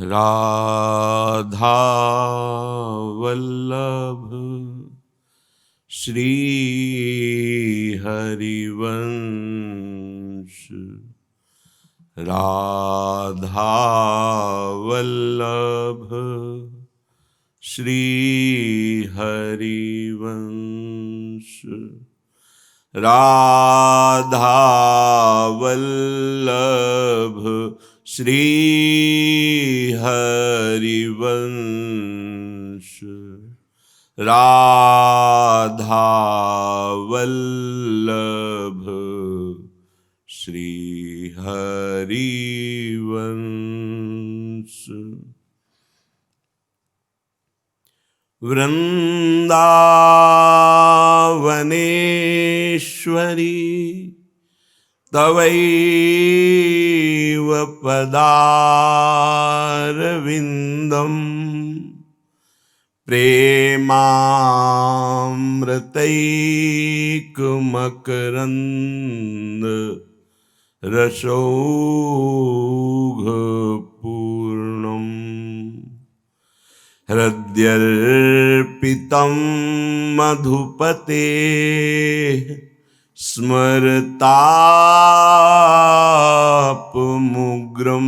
राधा वल्लभ श्री हरिवंश। राधा वल्लभ श्री हरिवंश। राधा वल्लभ श्री हरिवंश। राधा वल्लभ श्री हरिवंश। वृंदावनेश्वरी तवैव पदारविन्दम् प्रेमामृतैकमकरन्द रसौघपूर्णम्। हृद्यर्पितं मधुपतेः स्मरतापमुग्रं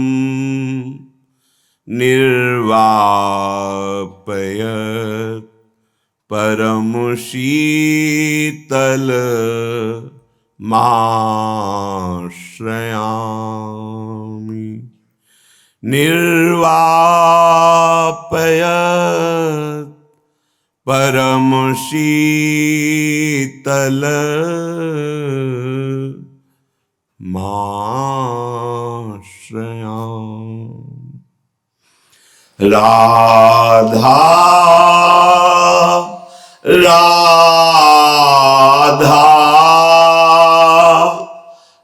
निर्वापयत् परमशीतलमाश्रयामि। निर्वापयत् परमशीतलमाश्रयामि। राधा राधा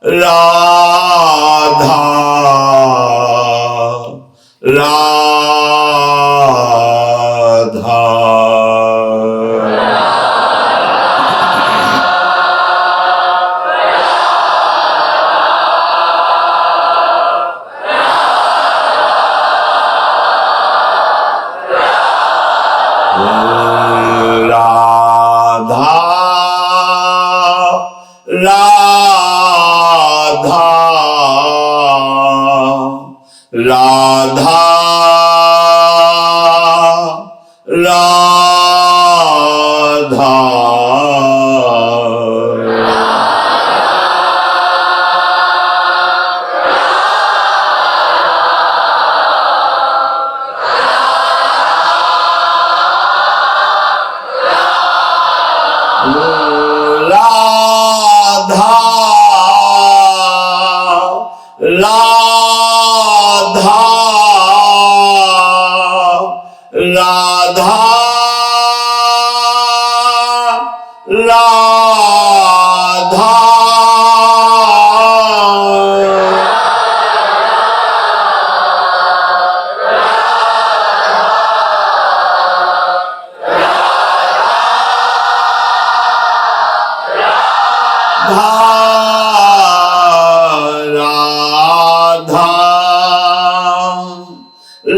राधा राधा। राधा राधा राधा राधा राधा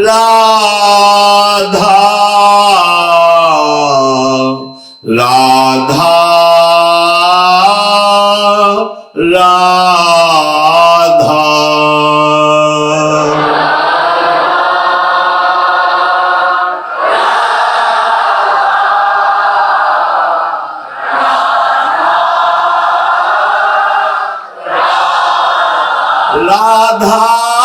राधा राधा राधा राधा राधा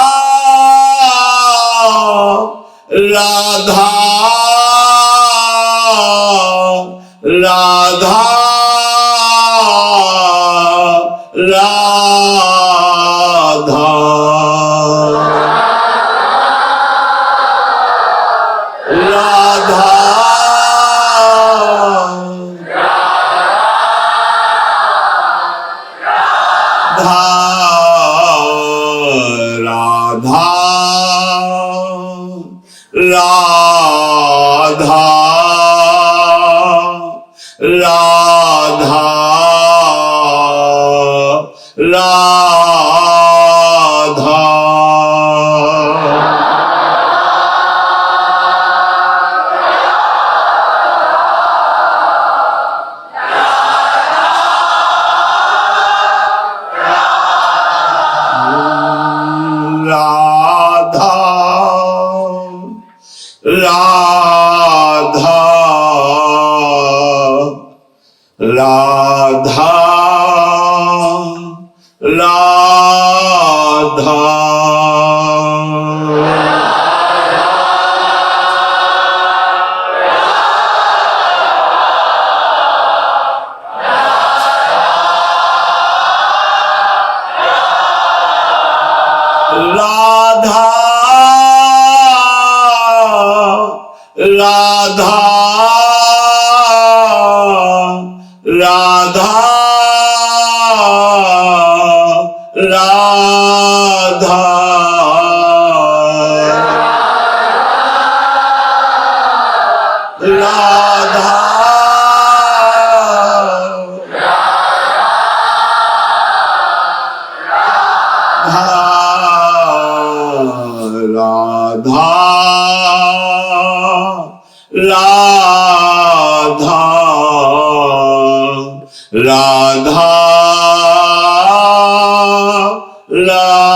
राधा राधा राधा राधा राधा राधा राधा राधा राधा राधा राधा राधा राधा राधा राधा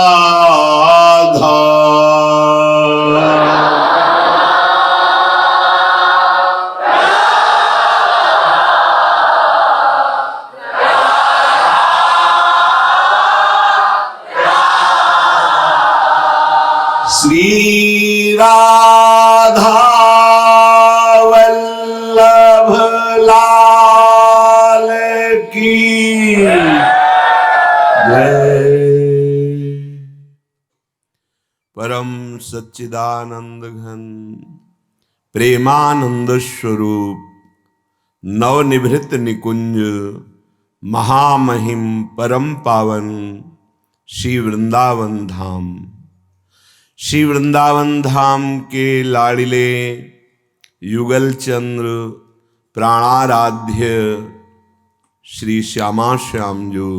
श्री राधा वल्लभ लाल की जय। परम सच्चिदानंद घन प्रेमानंद स्वरूप नवनिभृत निकुंज महामहिम परम पावन श्री वृंदावन धाम। श्री वृंदावन धाम के लाडिले युगल चंद्र प्राणाराध्य श्री श्यामा श्याम जो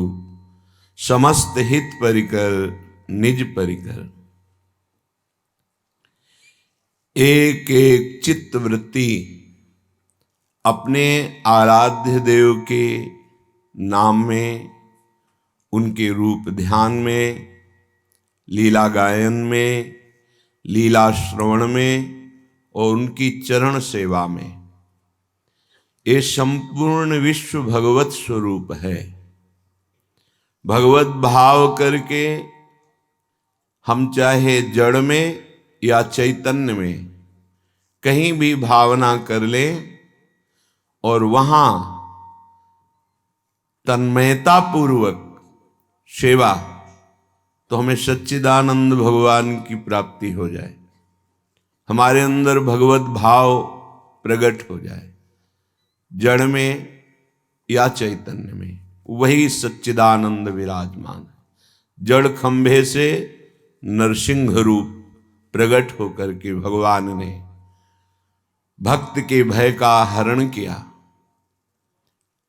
समस्त हित परिकर निज परिकर एक एक चित्त वृत्ति अपने आराध्य देव के नाम में, उनके रूप ध्यान में, लीला गायन में, लीला श्रवण में और उनकी चरण सेवा में, ये संपूर्ण विश्व भगवत स्वरूप है। भगवत भाव करके हम चाहे जड़ में या चैतन्य में कहीं भी भावना कर लें और वहां तन्मयता पूर्वक सेवा, तो हमें सच्चिदानंद भगवान की प्राप्ति हो जाए, हमारे अंदर भगवत भाव प्रकट हो जाए। जड़ में या चैतन्य में वही सच्चिदानंद विराजमान है। जड़ खंभे से नरसिंह रूप प्रकट होकर के भगवान ने भक्त के भय का हरण किया।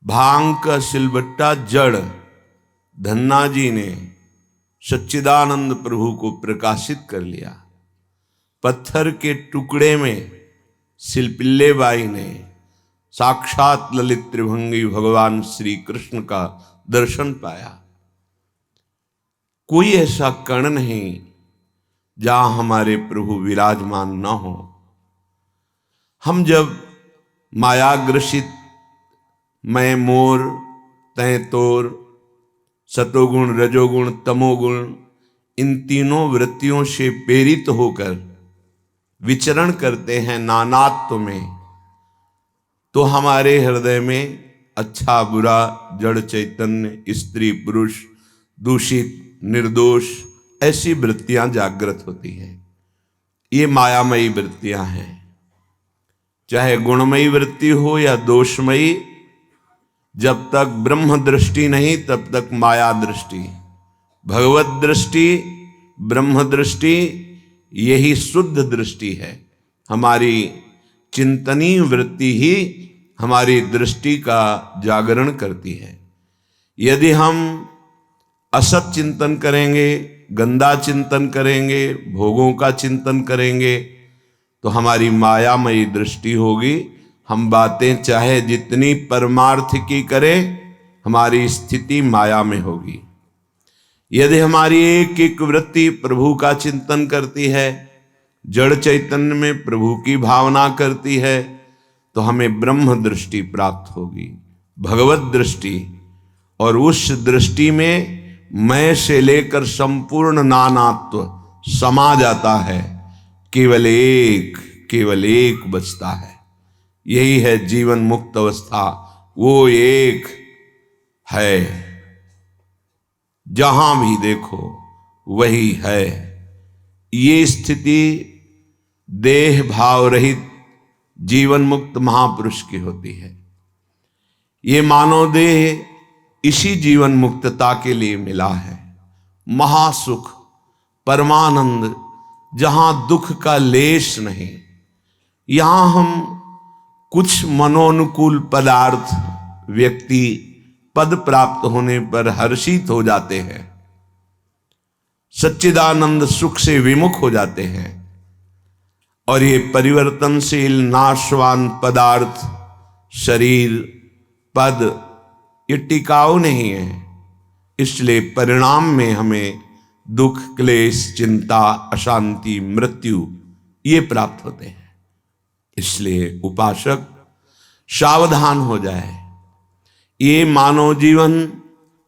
भांग का सिलबट्टा जड़ धन्ना जी ने सच्चिदानंद प्रभु को प्रकाशित कर लिया। पत्थर के टुकड़े में शिल्पिल्ले बाई ने साक्षात ललित त्रिभंगी भगवान श्री कृष्ण का दर्शन पाया। कोई ऐसा कण नहीं जहां हमारे प्रभु विराजमान न हो। हम जब मायाग्रसित मैं मोर तय तोर सतोगुण रजोगुण तमोगुण इन तीनों वृत्तियों से प्रेरित होकर विचरण करते हैं नानात्व में, तो हमारे हृदय में अच्छा बुरा जड़ चैतन्य स्त्री पुरुष दूषित निर्दोष ऐसी वृत्तियां जागृत होती हैं। ये मायामयी वृत्तियां हैं। चाहे गुणमयी वृत्ति हो या दोषमयी, जब तक ब्रह्म दृष्टि नहीं तब तक माया दृष्टि। भगवत दृष्टि ब्रह्म दृष्टि यही शुद्ध दृष्टि है। हमारी चिंतनीय वृत्ति ही हमारी दृष्टि का जागरण करती है। यदि हम असत चिंतन करेंगे, गंदा चिंतन करेंगे, भोगों का चिंतन करेंगे, तो हमारी मायामयी दृष्टि होगी। हम बातें चाहे जितनी परमार्थ की करें, हमारी स्थिति माया में होगी। यदि हमारी एक एक वृत्ति प्रभु का चिंतन करती है, जड़ चैतन्य में प्रभु की भावना करती है, तो हमें ब्रह्म दृष्टि प्राप्त होगी। भगवत दृष्टि, और उस दृष्टि में मैं से लेकर संपूर्ण नानात्व समा जाता है, केवल एक बचता है। यही है जीवन मुक्त अवस्था, वो एक है, जहां भी देखो वही है। ये स्थिति देह भाव रहित जीवन मुक्त महापुरुष की होती है। ये मानव देह इसी जीवन मुक्तता के लिए मिला है। महासुख, परमानंद, जहां दुख का लेश नहीं। यहां हम कुछ मनोनुकूल पदार्थ, व्यक्ति पद प्राप्त होने पर हर्षित हो जाते हैं, सच्चिदानंद सुख से विमुख हो जाते हैं। और ये परिवर्तनशील नाशवान पदार्थ, शरीर, पद, ये टिकाऊ नहीं है। इसलिए परिणाम में हमें दुख, क्लेश, चिंता, अशांति, मृत्यु ये प्राप्त होते हैं। इसलिए उपासक सावधान हो जाए। ये मानव जीवन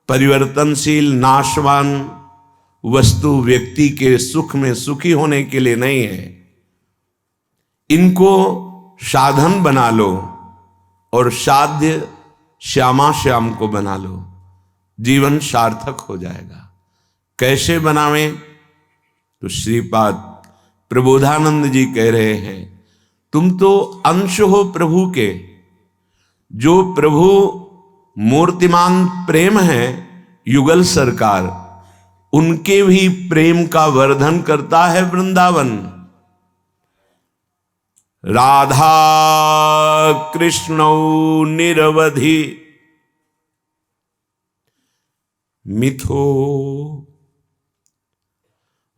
परिवर्तनशील नाशवान वस्तु व्यक्ति के सुख में सुखी होने के लिए नहीं है। इनको साधन बना लो और साध्य श्यामा श्याम को बना लो, जीवन सार्थक हो जाएगा। कैसे बनावें? तो श्रीपाद प्रबोधानंद जी कह रहे हैं, तुम तो अंश हो प्रभु के। जो प्रभु मूर्तिमान प्रेम है, युगल सरकार, उनके भी प्रेम का वर्धन करता है वृंदावन। राधा कृष्णौ निरवधि मिथो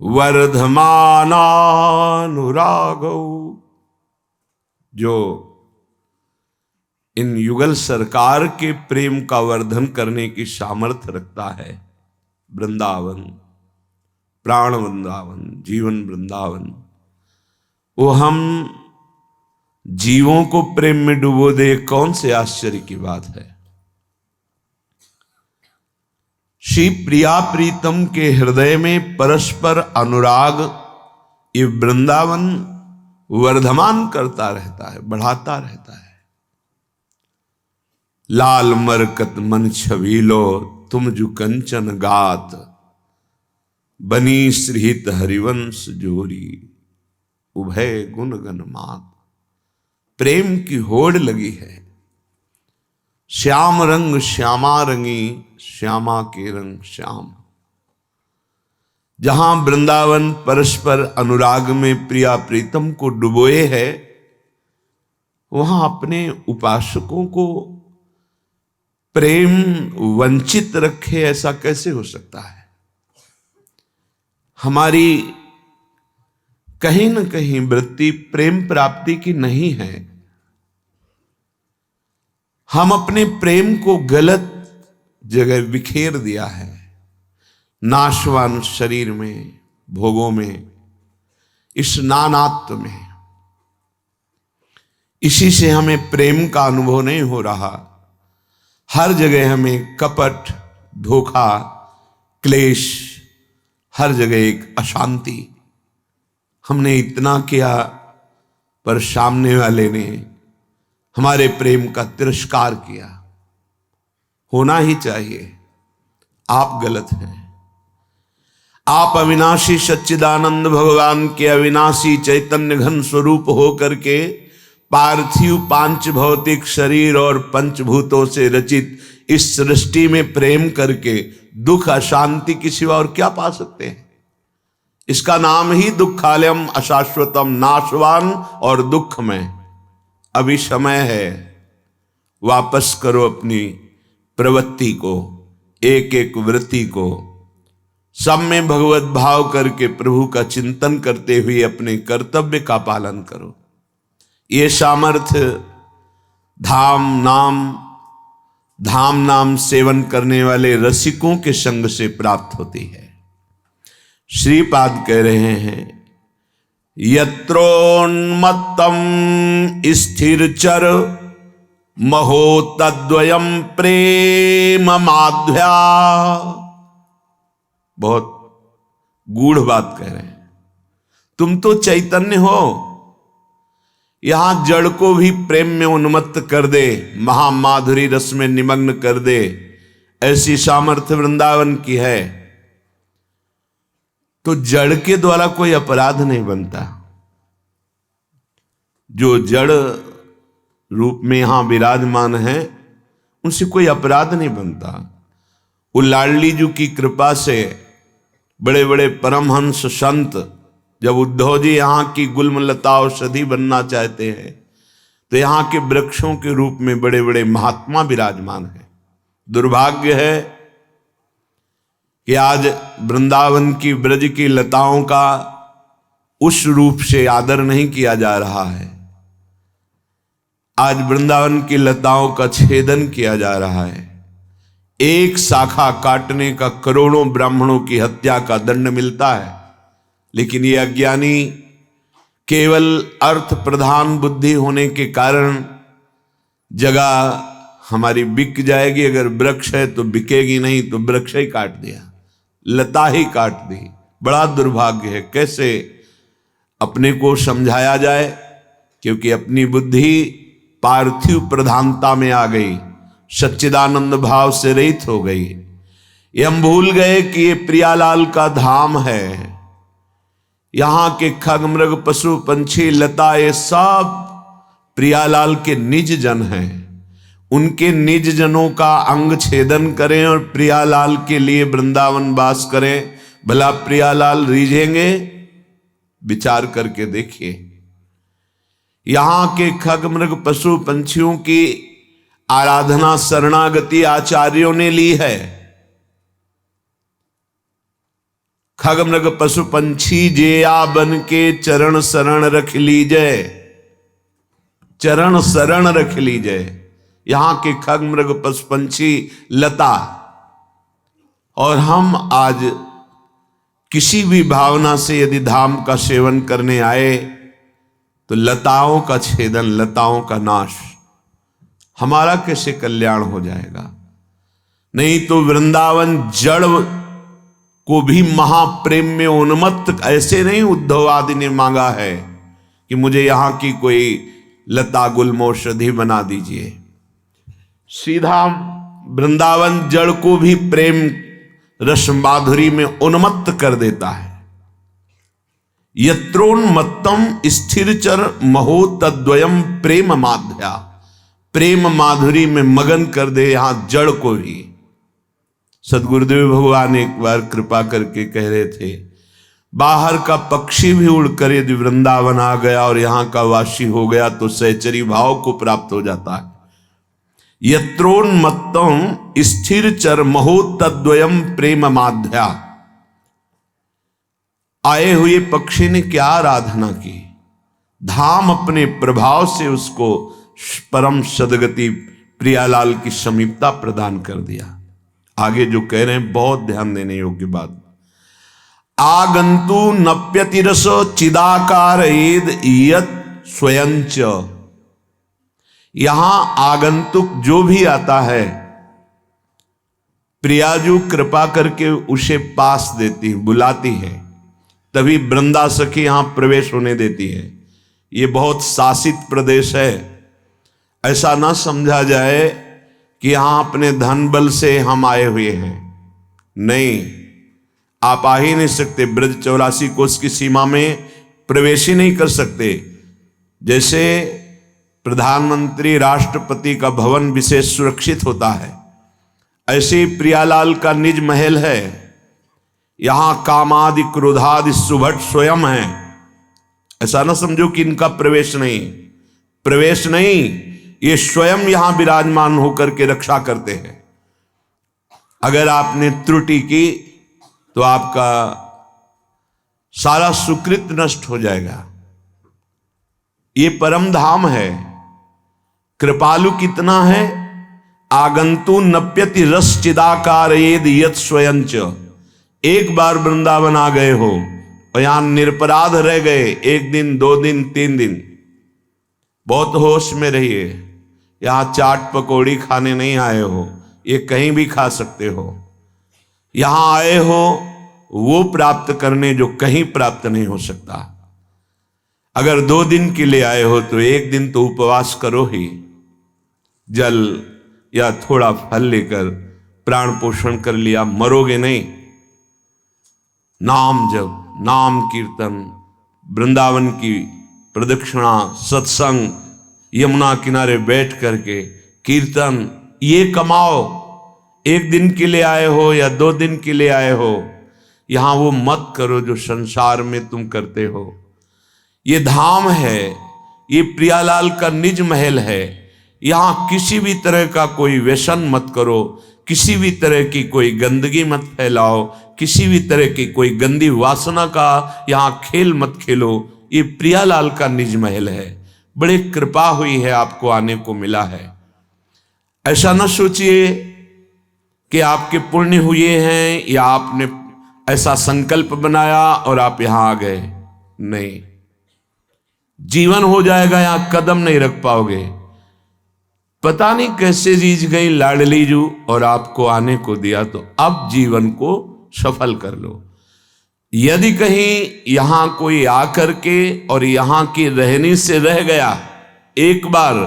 वर्धमानानुरागौ। जो इन युगल सरकार के प्रेम का वर्धन करने की सामर्थ्य रखता है, वृंदावन, प्राण वृंदावन, जीवन वृंदावन, वो हम जीवों को प्रेम में डुबो दे, कौन से आश्चर्य की बात है। श्री प्रिया प्रीतम के हृदय में परस्पर अनुराग ये वृंदावन वर्धमान करता रहता है, बढ़ाता रहता है। लाल मरकत मन छबीलो तुम जु कंचन गात, बनी श्रीहित हरिवंश जोरी, उभय गुण गण मात। प्रेम की होड़ लगी है। श्याम रंग श्यामा रंगी, श्यामा के रंग श्याम। जहां वृंदावन परस्पर अनुराग में प्रिया प्रीतम को डुबोए है, वहां अपने उपासकों को प्रेम वंचित रखे, ऐसा कैसे हो सकता है। हमारी कहीं न कहीं वृत्ति प्रेम प्राप्ति की नहीं है। हम अपने प्रेम को गलत जगह बिखेर दिया है, नाशवान शरीर में, भोगों में, इस नानात्व में। इसी से हमें प्रेम का अनुभव नहीं हो रहा। हर जगह हमें कपट, धोखा, क्लेश, हर जगह एक अशांति। हमने इतना किया पर सामने वाले ने हमारे प्रेम का तिरस्कार किया। होना ही चाहिए। आप गलत हैं। आप अविनाशी सच्चिदानंद भगवान के अविनाशी चैतन्य घन स्वरूप हो करके पार्थिव पांच भौतिक शरीर और पंचभूतों से रचित इस सृष्टि में प्रेम करके दुख, अशांति की सिवा और क्या पा सकते हैं। इसका नाम ही दुखालयम, अशाश्वतम, नाशवान और दुखमय। अभी समय है, वापस करो अपनी प्रवृत्ति को, एक एक वृत्ति को। सब में भगवत भाव करके प्रभु का चिंतन करते हुए अपने कर्तव्य का पालन करो। ये सामर्थ्य धाम नाम सेवन करने वाले रसिकों के संग से प्राप्त होती है। श्रीपाद कह रहे हैं, यत्रोन्मत्तम स्थिर चर महो तद्वयम प्रेम माध्या। बहुत गूढ़ बात कह रहे हैं। तुम तो चैतन्य हो, यहां जड़ को भी प्रेम में उन्मत्त कर दे, महामाधुरी रस में निमग्न कर दे, ऐसी सामर्थ्य वृंदावन की है। तो जड़ के द्वारा कोई अपराध नहीं बनता। जो जड़ रूप में यहां विराजमान है उनसे कोई अपराध नहीं बनता। वो लाडली जी की कृपा से बड़े बड़े परमहंस संत, जब उद्धव जी यहाँ की गुलमलता औषधि बनना चाहते हैं तो यहाँ के वृक्षों के रूप में बड़े बड़े महात्मा विराजमान हैं। दुर्भाग्य है कि आज वृंदावन की ब्रज की लताओं का उस रूप से आदर नहीं किया जा रहा है। आज वृंदावन की लताओं का छेदन किया जा रहा है। एक शाखा काटने का करोड़ों ब्राह्मणों की हत्या का दंड मिलता है, लेकिन ये अज्ञानी केवल अर्थ प्रधान बुद्धि होने के कारण जगह हमारी बिक जाएगी, अगर वृक्ष है तो बिकेगी नहीं, तो वृक्ष ही काट दिया, लता ही काट दी। बड़ा दुर्भाग्य है। कैसे अपने को समझाया जाए, क्योंकि अपनी बुद्धि पार्थिव प्रधानता में आ गई, सच्चिदानंद भाव से रहित हो गई। ये हम भूल गए कि ये प्रियालाल का धाम है। यहां के खग मृग पशु पंछी लता ये सब प्रियालाल के निज जन हैं। उनके निज जनों का अंग छेदन करें और प्रियालाल के लिए वृंदावन वास करें, भला प्रियालाल रीझेंगे? विचार करके देखिए। यहां के खग मृग पशु पंछियों की आराधना शरणागति आचार्यों ने ली है। खग मृग पशु पंछी जेया बन के चरण शरण रख लीजय, चरण शरण रख लीजय। यहां के खग मृग पशु पंछी लता, और हम आज किसी भी भावना से यदि धाम का सेवन करने आए तो लताओं का छेदन, लताओं का नाश, हमारा कैसे कल्याण हो जाएगा? नहीं तो वृंदावन जड़ को भी महाप्रेम में उन्मत्त, ऐसे नहीं उद्धव आदि ने मांगा है कि मुझे यहां की कोई लता गुलमौषधि बना दीजिए। सीधा वृंदावन जड़ को भी प्रेम रस माधुरी में उन्मत्त कर देता है। यत्रोन्मत्तम स्थिरचर महो तद्वयम प्रेम माध्या। प्रेम माधुरी में मगन कर दे यहां जड़ को भी। सदगुरुदेव भगवान एक बार कृपा करके कह रहे थे, बाहर का पक्षी भी उड़कर यदि वृंदावन आ गया और यहां का वासी हो गया तो सहचरी भाव को प्राप्त हो जाता है। यत्रोन्मत्तम स्थिरचर महो तद्वयम प्रेम माध्या। आए हुए पक्षी ने क्या आराधना की? धाम अपने प्रभाव से उसको परम सदगति प्रियालाल की समीपता प्रदान कर दिया। आगे जो कह रहे हैं बहुत ध्यान देने योग्य बात। आगंतु नप्यति रस चिदाकार यत स्वयंच। यहां आगंतुक जो भी आता है प्रियाजू कृपा करके उसे पास देती, बुलाती है, तभी वृंदा सखी यहां प्रवेश होने देती है। ये बहुत शासित प्रदेश है। ऐसा ना समझा जाए कि यहां अपने धन बल से हम आए हुए हैं। नहीं, आप आ ही नहीं सकते। ब्रज 84 कोस की सीमा में प्रवेश ही नहीं कर सकते। जैसे प्रधानमंत्री राष्ट्रपति का भवन विशेष सुरक्षित होता है, ऐसे ही प्रियालाल का निज महल है। यहां कामादि क्रोधादि सुभट स्वयं है। ऐसा ना समझो कि इनका प्रवेश नहीं, प्रवेश नहीं, ये स्वयं यहां विराजमान होकर के रक्षा करते हैं। अगर आपने त्रुटि की तो आपका सारा सुकृत नष्ट हो जाएगा। ये परम धाम है। कृपालु कितना है? आगंतु नप्यति रस चिदाकार यत स्वयंच। एक बार वृंदावन आ गए हो और यहां निरपराध रह गए, 1 दिन 2 दिन 3 दिन, बहुत होश में रहिए। यहां चाट पकौड़ी खाने नहीं आए हो, ये कहीं भी खा सकते हो। यहां आए हो वो प्राप्त करने जो कहीं प्राप्त नहीं हो सकता। अगर 2 दिन के लिए आए हो तो 1 दिन तो उपवास करो ही, जल या थोड़ा फल लेकर प्राण पोषण कर लिया, मरोगे नहीं। नाम जप, नाम कीर्तन, वृंदावन की प्रदक्षिणा, सत्संग, यमुना किनारे बैठ करके कीर्तन, ये कमाओ। 1 दिन के लिए आए हो या 2 दिन के लिए आए हो, यहां वो मत करो जो संसार में तुम करते हो। ये धाम है, ये प्रियालाल का निज महल है। यहां किसी भी तरह का कोई व्यसन मत करो, किसी भी तरह की कोई गंदगी मत फैलाओ, किसी भी तरह की कोई गंदी वासना का यहां खेल मत खेलो। ये प्रियालाल का निज महल है। बड़ी कृपा हुई है, आपको आने को मिला है। ऐसा न सोचिए कि आपके पुण्य हुए हैं या आपने ऐसा संकल्प बनाया और आप यहां आ गए। नहीं, जीवन हो जाएगा, यहां कदम नहीं रख पाओगे। पता नहीं कैसे रीझ गई लाडली जू और आपको आने को दिया, तो अब जीवन को सफल कर लो। यदि कहीं यहां कोई आकर के और यहां की रहनी से रह गया, एक बार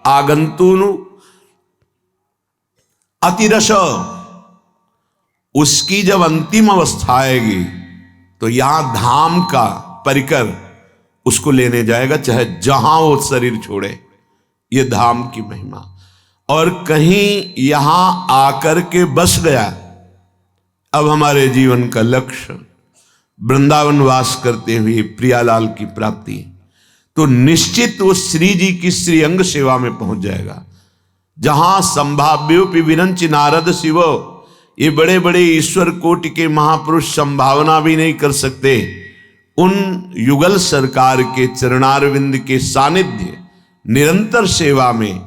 आगंतुन अतिरस, उसकी जब अंतिम अवस्था आएगी तो यहां धाम का परिकर उसको लेने जाएगा, चाहे जहां वो शरीर छोड़े। ये धाम की महिमा। और कहीं यहां आकर के बस गया, अब हमारे जीवन का लक्ष्य वृंदावन वास करते हुए प्रियालाल की प्राप्ति, तो निश्चित वो श्री जी की श्री अंग सेवा में पहुंच जाएगा। जहां संभाव्योपि विरंच नारद शिव, ये बड़े बड़े ईश्वर कोटि के महापुरुष संभावना भी नहीं कर सकते। उन युगल सरकार के चरणारविंद के सानिध्य निरंतर सेवा में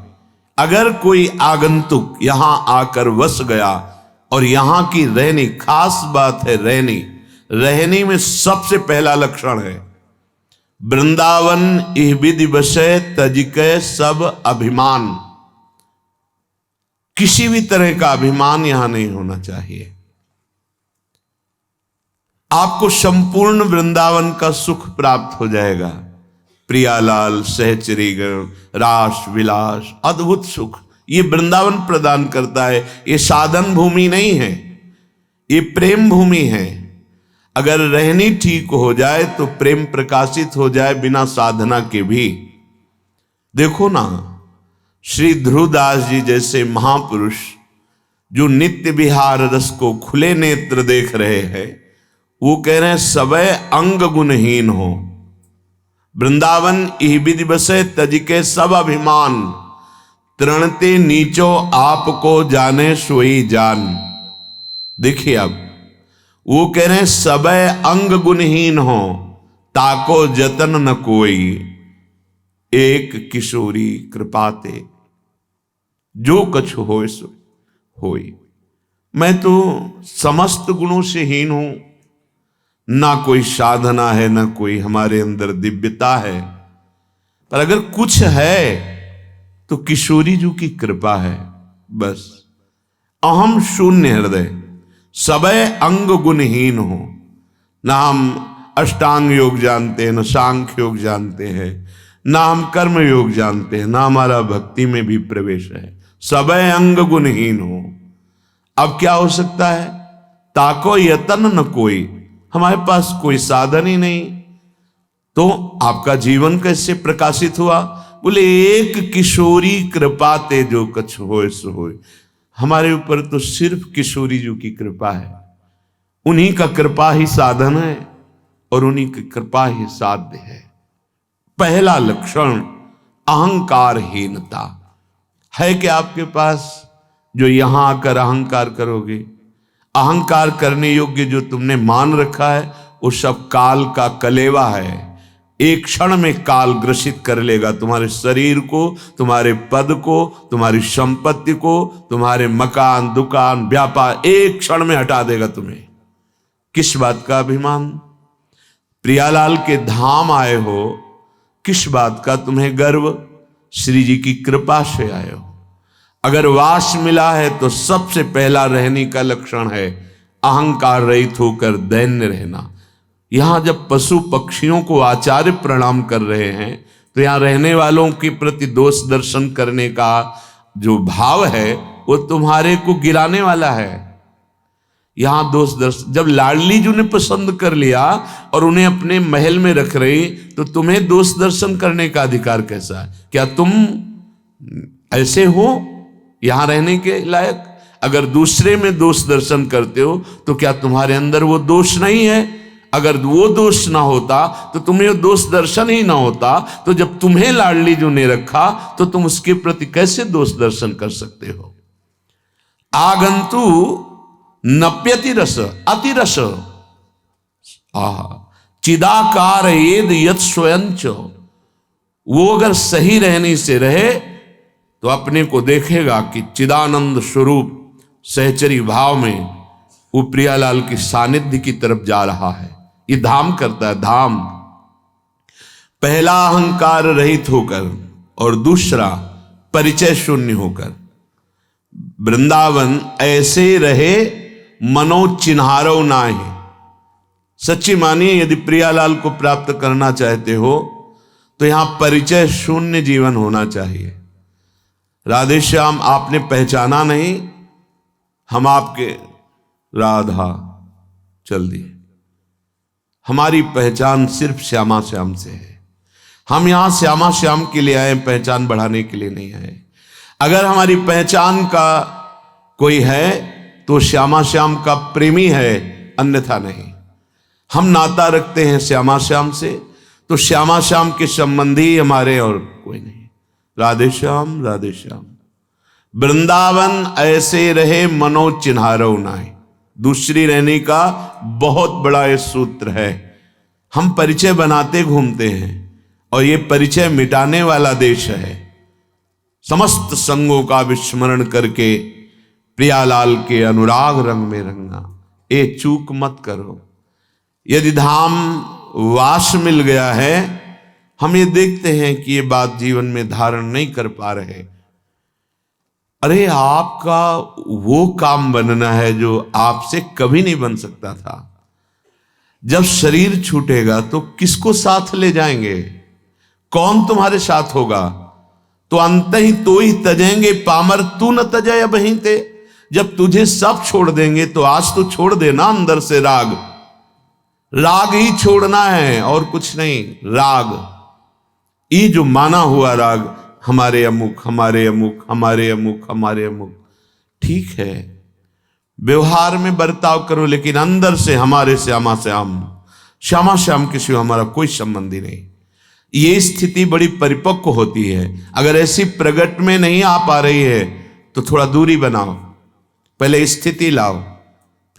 अगर कोई आगंतुक यहां आकर वस गया, और यहां की रहनी, खास बात है रहनी में सबसे पहला लक्षण है वृंदावन इह विधि बसे तजिके सब अभिमान। किसी भी तरह का अभिमान यहां नहीं होना चाहिए। आपको संपूर्ण वृंदावन का सुख प्राप्त हो जाएगा। प्रियालाल, सहचरीगण, रास विलास, अद्भुत सुख ये वृंदावन प्रदान करता है। ये साधन भूमि नहीं है, ये प्रेम भूमि है। अगर रहनी ठीक हो जाए तो प्रेम प्रकाशित हो जाए बिना साधना के भी। देखो ना, श्री ध्रुवदास जी जैसे महापुरुष जो नित्य विहार रस को खुले नेत्र देख रहे हैं, वो कह रहे हैं सबय अंग गुणहीन हो, वृंदावन इह विधि बसे तजिके सब अभिमान, तृणते नीचो आपको जाने सोई जान। देखिए, अब वो कह रहे हैं सबय अंग गुणहीन हो, ताको जतन न कोई, एक किशोरी कृपाते, जो कछु होए सो होई। मैं तो समस्त गुणों से हीन हूं, ना कोई साधना है, ना कोई हमारे अंदर दिव्यता है, पर अगर कुछ है तो किशोरी जी की कृपा है। बस अहम शून्य हृदय, सबय अंग गुणहीन हो। ना हम अष्टांग योग जानते हैं, ना सांख्य योग जानते हैं, ना हम कर्म योग जानते हैं, ना हमारा भक्ति में भी प्रवेश है। सबय अंग गुणहीन हो। अब क्या हो सकता है? ताको यतन न कोई, हमारे पास कोई साधन ही नहीं, तो आपका जीवन कैसे प्रकाशित हुआ? बोले एक किशोरी कृपा ते जो कछ होए सो होए। हमारे ऊपर तो सिर्फ किशोरी जी की कृपा है, उन्हीं का कृपा ही साधन है और उन्हीं की कृपा ही साध्य है। पहला लक्षण अहंकारहीनता है कि आपके पास जो यहां आकर अहंकार करोगे, अहंकार करने योग्य जो तुमने मान रखा है वो सब काल का कलेवा है। एक क्षण में काल ग्रसित कर लेगा तुम्हारे शरीर को, तुम्हारे पद को, तुम्हारी संपत्ति को, तुम्हारे मकान, दुकान, व्यापार, एक क्षण में हटा देगा तुम्हें। किस बात का अभिमान? प्रियालाल के धाम आए हो, किस बात का तुम्हें गर्व? श्री जी की कृपा से आए हो। अगर वास मिला है तो सबसे पहला रहने का लक्षण है अहंकार रहित होकर दैन्य रहना। यहां जब पशु पक्षियों को आचार्य प्रणाम कर रहे हैं तो यहां रहने वालों के प्रति दोष दर्शन करने का जो भाव है वो तुम्हारे को गिराने वाला है। यहां दोष दर्शन, जब लाडली जी ने पसंद कर लिया और उन्हें अपने महल में रख रही तो तुम्हें दोष दर्शन करने का अधिकार कैसा है? क्या तुम ऐसे हो यहां रहने के लायक? अगर दूसरे में दोष दर्शन करते हो तो क्या तुम्हारे अंदर वो दोष नहीं है? अगर वो दोष ना होता तो तुम्हें वो दोष दर्शन ही ना होता। तो जब तुम्हें लाडली जी ने रखा तो तुम उसके प्रति कैसे दोष दर्शन कर सकते हो? आगंतु नप्यति रस अति रस चिदाकार येद यत स्वयं च। वो अगर सही रहने से रहे तो अपने को देखेगा कि चिदानंद स्वरूप सहचरी भाव में वो प्रियालाल की सानिध्य की तरफ जा रहा है। ये धाम करता है, धाम। पहला अहंकार रहित होकर और दूसरा परिचय शून्य होकर। वृंदावन ऐसे रहे मनो चिन्हारो नाहि। सच्ची मानिए यदि प्रियालाल को प्राप्त करना चाहते हो तो यहां परिचय शून्य जीवन होना चाहिए। राधे श्याम आपने पहचाना नहीं, हम आपके राधा चल दिए। हमारी पहचान सिर्फ श्यामा श्याम से है। हम यहां श्यामा श्याम के लिए आए, पहचान बढ़ाने के लिए नहीं आए। अगर हमारी पहचान का कोई है तो श्यामा श्याम का प्रेमी है, अन्यथा नहीं। हम नाता रखते हैं श्यामा श्याम से तो श्यामा श्याम के संबंधी हमारे और कोई नहीं। राधे श्याम राधे श्याम। वृंदावन ऐसे रहे मनो चिन्हारो नाहि। दूसरी रहने का बहुत बड़ा ये सूत्र है। हम परिचय बनाते घूमते हैं और ये परिचय मिटाने वाला देश है। समस्त संगों का विस्मरण करके प्रियालाल के अनुराग रंग में रंगना, ये चूक मत करो। यदि धाम वास मिल गया है, हम ये देखते हैं कि ये बात जीवन में धारण नहीं कर पा रहे। अरे आपका वो काम बनना है जो आपसे कभी नहीं बन सकता था। जब शरीर छूटेगा तो किसको साथ ले जाएंगे? कौन तुम्हारे साथ होगा? तो अंत ही तो ही तजेंगे पामर तू न तजय बहीं ते। जब तुझे सब छोड़ देंगे तो आज तो छोड़ देना अंदर से राग। राग ही छोड़ना है और कुछ नहीं। राग, ये जो माना हुआ राग, हमारे अमुक हमारे अमुक हमारे अमुक हमारे अमुक, ठीक है व्यवहार में बर्ताव करो, लेकिन अंदर से हमारे श्यामा श्याम, श्यामा श्याम के सिवा हमारा कोई संबंधी नहीं। ये स्थिति बड़ी परिपक्व होती है। अगर ऐसी प्रगट में नहीं आ पा रही है तो थोड़ा दूरी बनाओ, पहले स्थिति लाओ,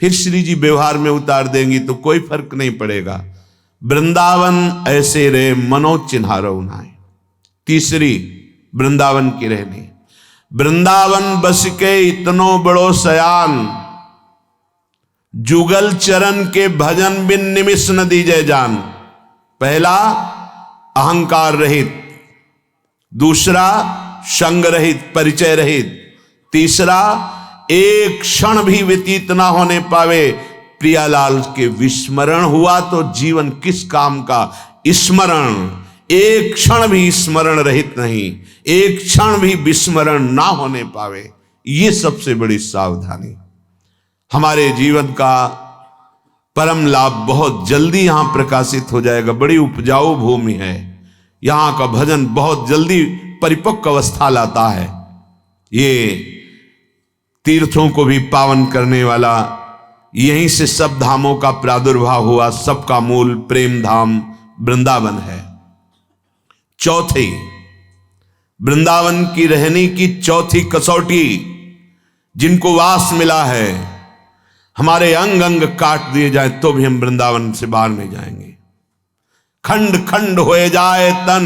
फिर श्री जी व्यवहार में उतार देंगी तो कोई फर्क नहीं पड़ेगा। वृंदावन ऐसे रहे मनो चिन्हारो नाहि। तीसरी वृंदावन की रहनी। वृंदावन बस के इतनो बड़ो सयान, जुगल चरण के भजन बिन निमिष न दीजे जान। पहला अहंकार रहित, दूसरा संग रहित परिचय रहित, तीसरा एक क्षण भी व्यतीत ना होने पावे प्रियालाल के विस्मरण हुआ तो जीवन किस काम का? स्मरण, एक क्षण भी स्मरण रहित नहीं, एक क्षण भी विस्मरण ना होने पावे, ये सबसे बड़ी सावधानी। हमारे जीवन का परम लाभ बहुत जल्दी यहां प्रकाशित हो जाएगा। बड़ी उपजाऊ भूमि है, यहां का भजन बहुत जल्दी परिपक्व अवस्था लाता है। ये तीर्थों को भी पावन करने वाला, यहीं से सब धामों का प्रादुर्भाव हुआ। सबका मूल प्रेम धाम वृंदावन है। चौथी, वृंदावन की रहने की चौथी कसौटी, जिनको वास मिला है, हमारे अंग अंग काट दिए जाए तो भी हम वृंदावन से बाहर नहीं जाएंगे। खंड खंड होए जाए तन,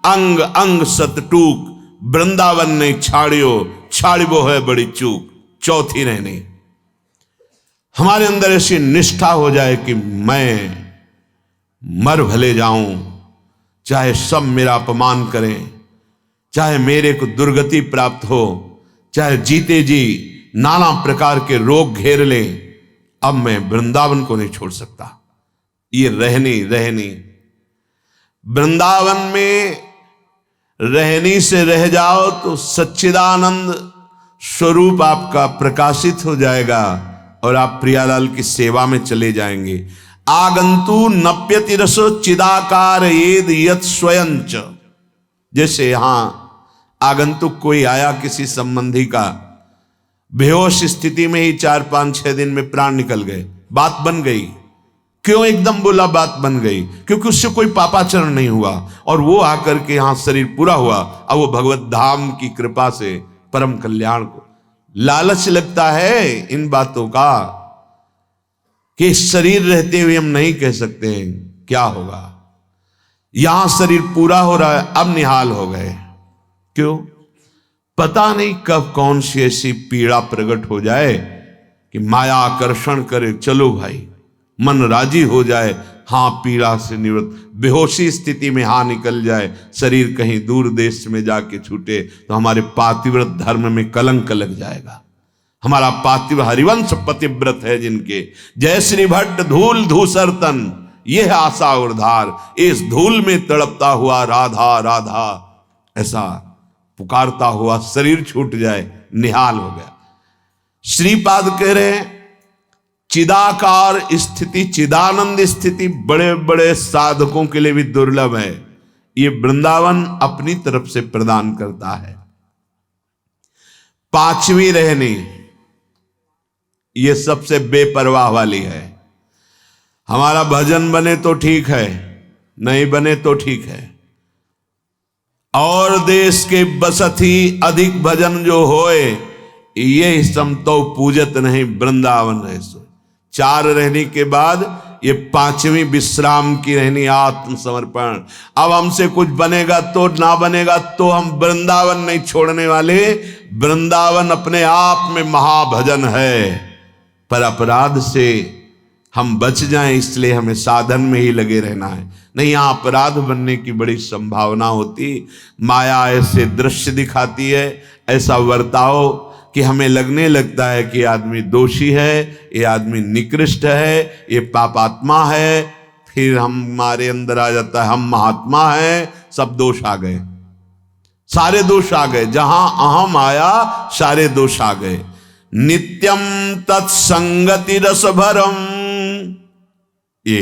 अंग अंग सतटूक, वृंदावन ने छाड़ियो छाड़िबो है बड़ी चूक। चौथी रहनी, हमारे अंदर ऐसी निष्ठा हो जाए कि मैं मर भले जाऊं, चाहे सब मेरा अपमान करें, चाहे मेरे को दुर्गति प्राप्त हो, चाहे जीते जी नाना प्रकार के रोग घेर ले, अब मैं वृंदावन को नहीं छोड़ सकता। ये रहनी वृंदावन में रहनी से रह जाओ तो सच्चिदानंद स्वरूप आपका प्रकाशित हो जाएगा और आप प्रियालाल की सेवा में चले जाएंगे। आगंतु नप्यति रसो चिदाकार येद यत स्वयंच। जैसे यहां आगंतुक कोई आया, किसी संबंधी का, बेहोश स्थिति में ही 4-5-6 दिन में प्राण निकल गए, बात बन गई। क्यों एकदम बोला बात बन गई? क्योंकि उससे कोई पापाचरण नहीं हुआ और वो आकर के यहां शरीर पूरा हुआ। अब वो भगवत धाम की कृपा से परम कल्याण को लालच लगता है इन बातों का कि शरीर रहते हुए हम नहीं कह सकते हैं क्या होगा। यहां शरीर पूरा हो रहा है, अब निहाल हो गए। क्यों? पता नहीं कब कौन सी ऐसी पीड़ा प्रकट हो जाए कि माया आकर्षण करे, चलो भाई मन राजी हो जाए, हां पीड़ा से निवृत्त, बेहोशी स्थिति में हां निकल जाए, शरीर कहीं दूर देश में जाके छूटे तो हमारे पातिव्रत धर्म में कलंक लग जाएगा। हमारा पार्थिव हरिवंश पतिव्रत है जिनके, जय श्री भट्ट धूल धूसर तन, यह आशा उर्धार, इस धूल में तड़पता हुआ राधा राधा ऐसा पुकारता हुआ शरीर छूट जाए, निहाल हो गया। श्रीपाद कह रहे हैं चिदाकार स्थिति, चिदानंद स्थिति बड़े बड़े साधकों के लिए भी दुर्लभ है। ये वृंदावन अपनी तरफ से प्रदान करता है। 5वीं रहनी, ये सबसे बेपरवाह वाली है। हमारा भजन बने तो ठीक है, नहीं बने तो ठीक है। और देश के बसथी अधिक भजन जो होए, ये समतो पूजत नहीं वृंदावन रहे सो। 4 रहने के बाद ये 5वीं विश्राम की रहनी, आत्मसमर्पण। अब हमसे कुछ बनेगा तो ना बनेगा तो हम वृंदावन नहीं छोड़ने वाले। वृंदावन अपने आप में महाभजन है, पर अपराध से हम बच जाएं इसलिए हमें साधन में ही लगे रहना है। नहीं, यहां अपराध बनने की बड़ी संभावना होती। माया ऐसे दृश्य दिखाती है, ऐसा वर्ताओ कि हमें लगने लगता है कि ये आदमी दोषी है, ये आदमी निकृष्ट है, ये पापात्मा है। फिर हमारे अंदर आ जाता है हम महात्मा हैं, सब दोष आ गए, सारे दोष आ गए। जहां अहम आया सारे दोष आ गए। नित्यम तत्संगति रसभरम, ये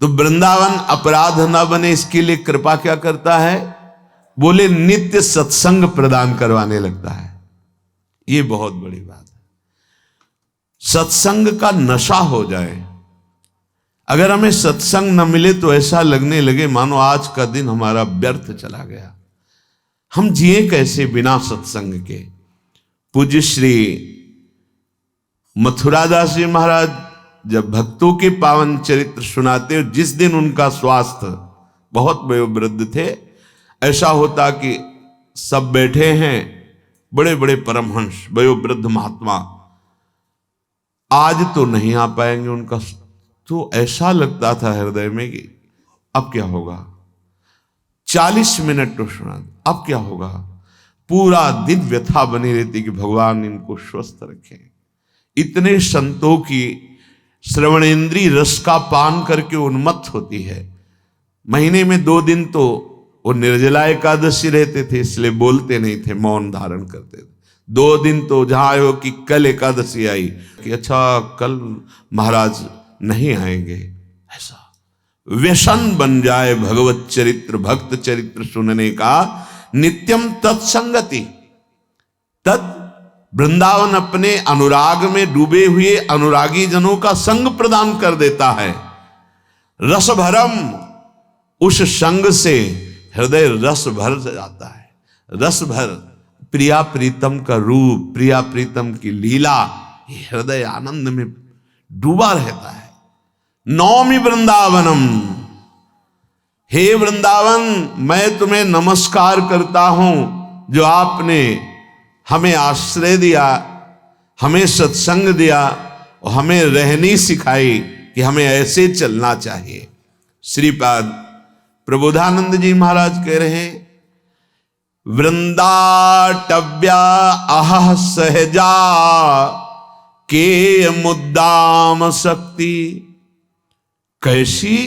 तो वृंदावन अपराध न बने इसके लिए कृपा क्या करता है? बोले नित्य सत्संग प्रदान करवाने लगता है। ये बहुत बड़ी बात है। सत्संग का नशा हो जाए। अगर हमें सत्संग न मिले तो ऐसा लगने लगे मानो आज का दिन हमारा व्यर्थ चला गया। हम जिए कैसे बिना सत्संग के? पूज्य श्री मथुरादास जी महाराज जब भक्तों के पावन चरित्र सुनाते, जिस दिन उनका स्वास्थ्य बहुत वयोवृद्ध थे, ऐसा होता कि सब बैठे हैं, बड़े बड़े परमहंस वयोवृद्ध महात्मा, आज तो नहीं आ पाएंगे उनका। तो ऐसा लगता था हृदय में कि अब क्या होगा। 40 मिनट तो सुना, अब क्या होगा। पूरा दिन व्यथा बनी रहती कि भगवान इनको स्वस्थ रखें। इतने संतों की श्रवणेन्द्रीय रस का पान करके उन्मत्त होती है। महीने में 2 दिन तो वो निर्जला एकादशी रहते थे, इसलिए बोलते नहीं थे, मौन धारण करते थे। 2 दिन तो जहां हो कि कल एकादशी आई कि अच्छा कल महाराज नहीं आएंगे, ऐसा व्यसन बन जाए भगवत चरित्र भक्त चरित्र सुनने का। नित्यम तत्संगति, तत् वृंदावन अपने अनुराग में डूबे हुए अनुरागी जनों का संग प्रदान कर देता है। रसभरम, उस संग से हृदय रस भर जाता है। रस भर, प्रिया प्रीतम का रूप, प्रिया प्रीतम की लीला, हृदय आनंद में डूबा रहता है। नौमी वृंदावनम, हे वृंदावन मैं तुम्हें नमस्कार करता हूं जो आपने हमें आश्रय दिया, हमें सत्संग दिया और हमें रहनी सिखाई कि हमें ऐसे चलना चाहिए। श्रीपाद प्रबोधानंद जी महाराज कह रहे हैं वृंदाटव्या अह सहजा के मुद्दाम शक्ति। कैसी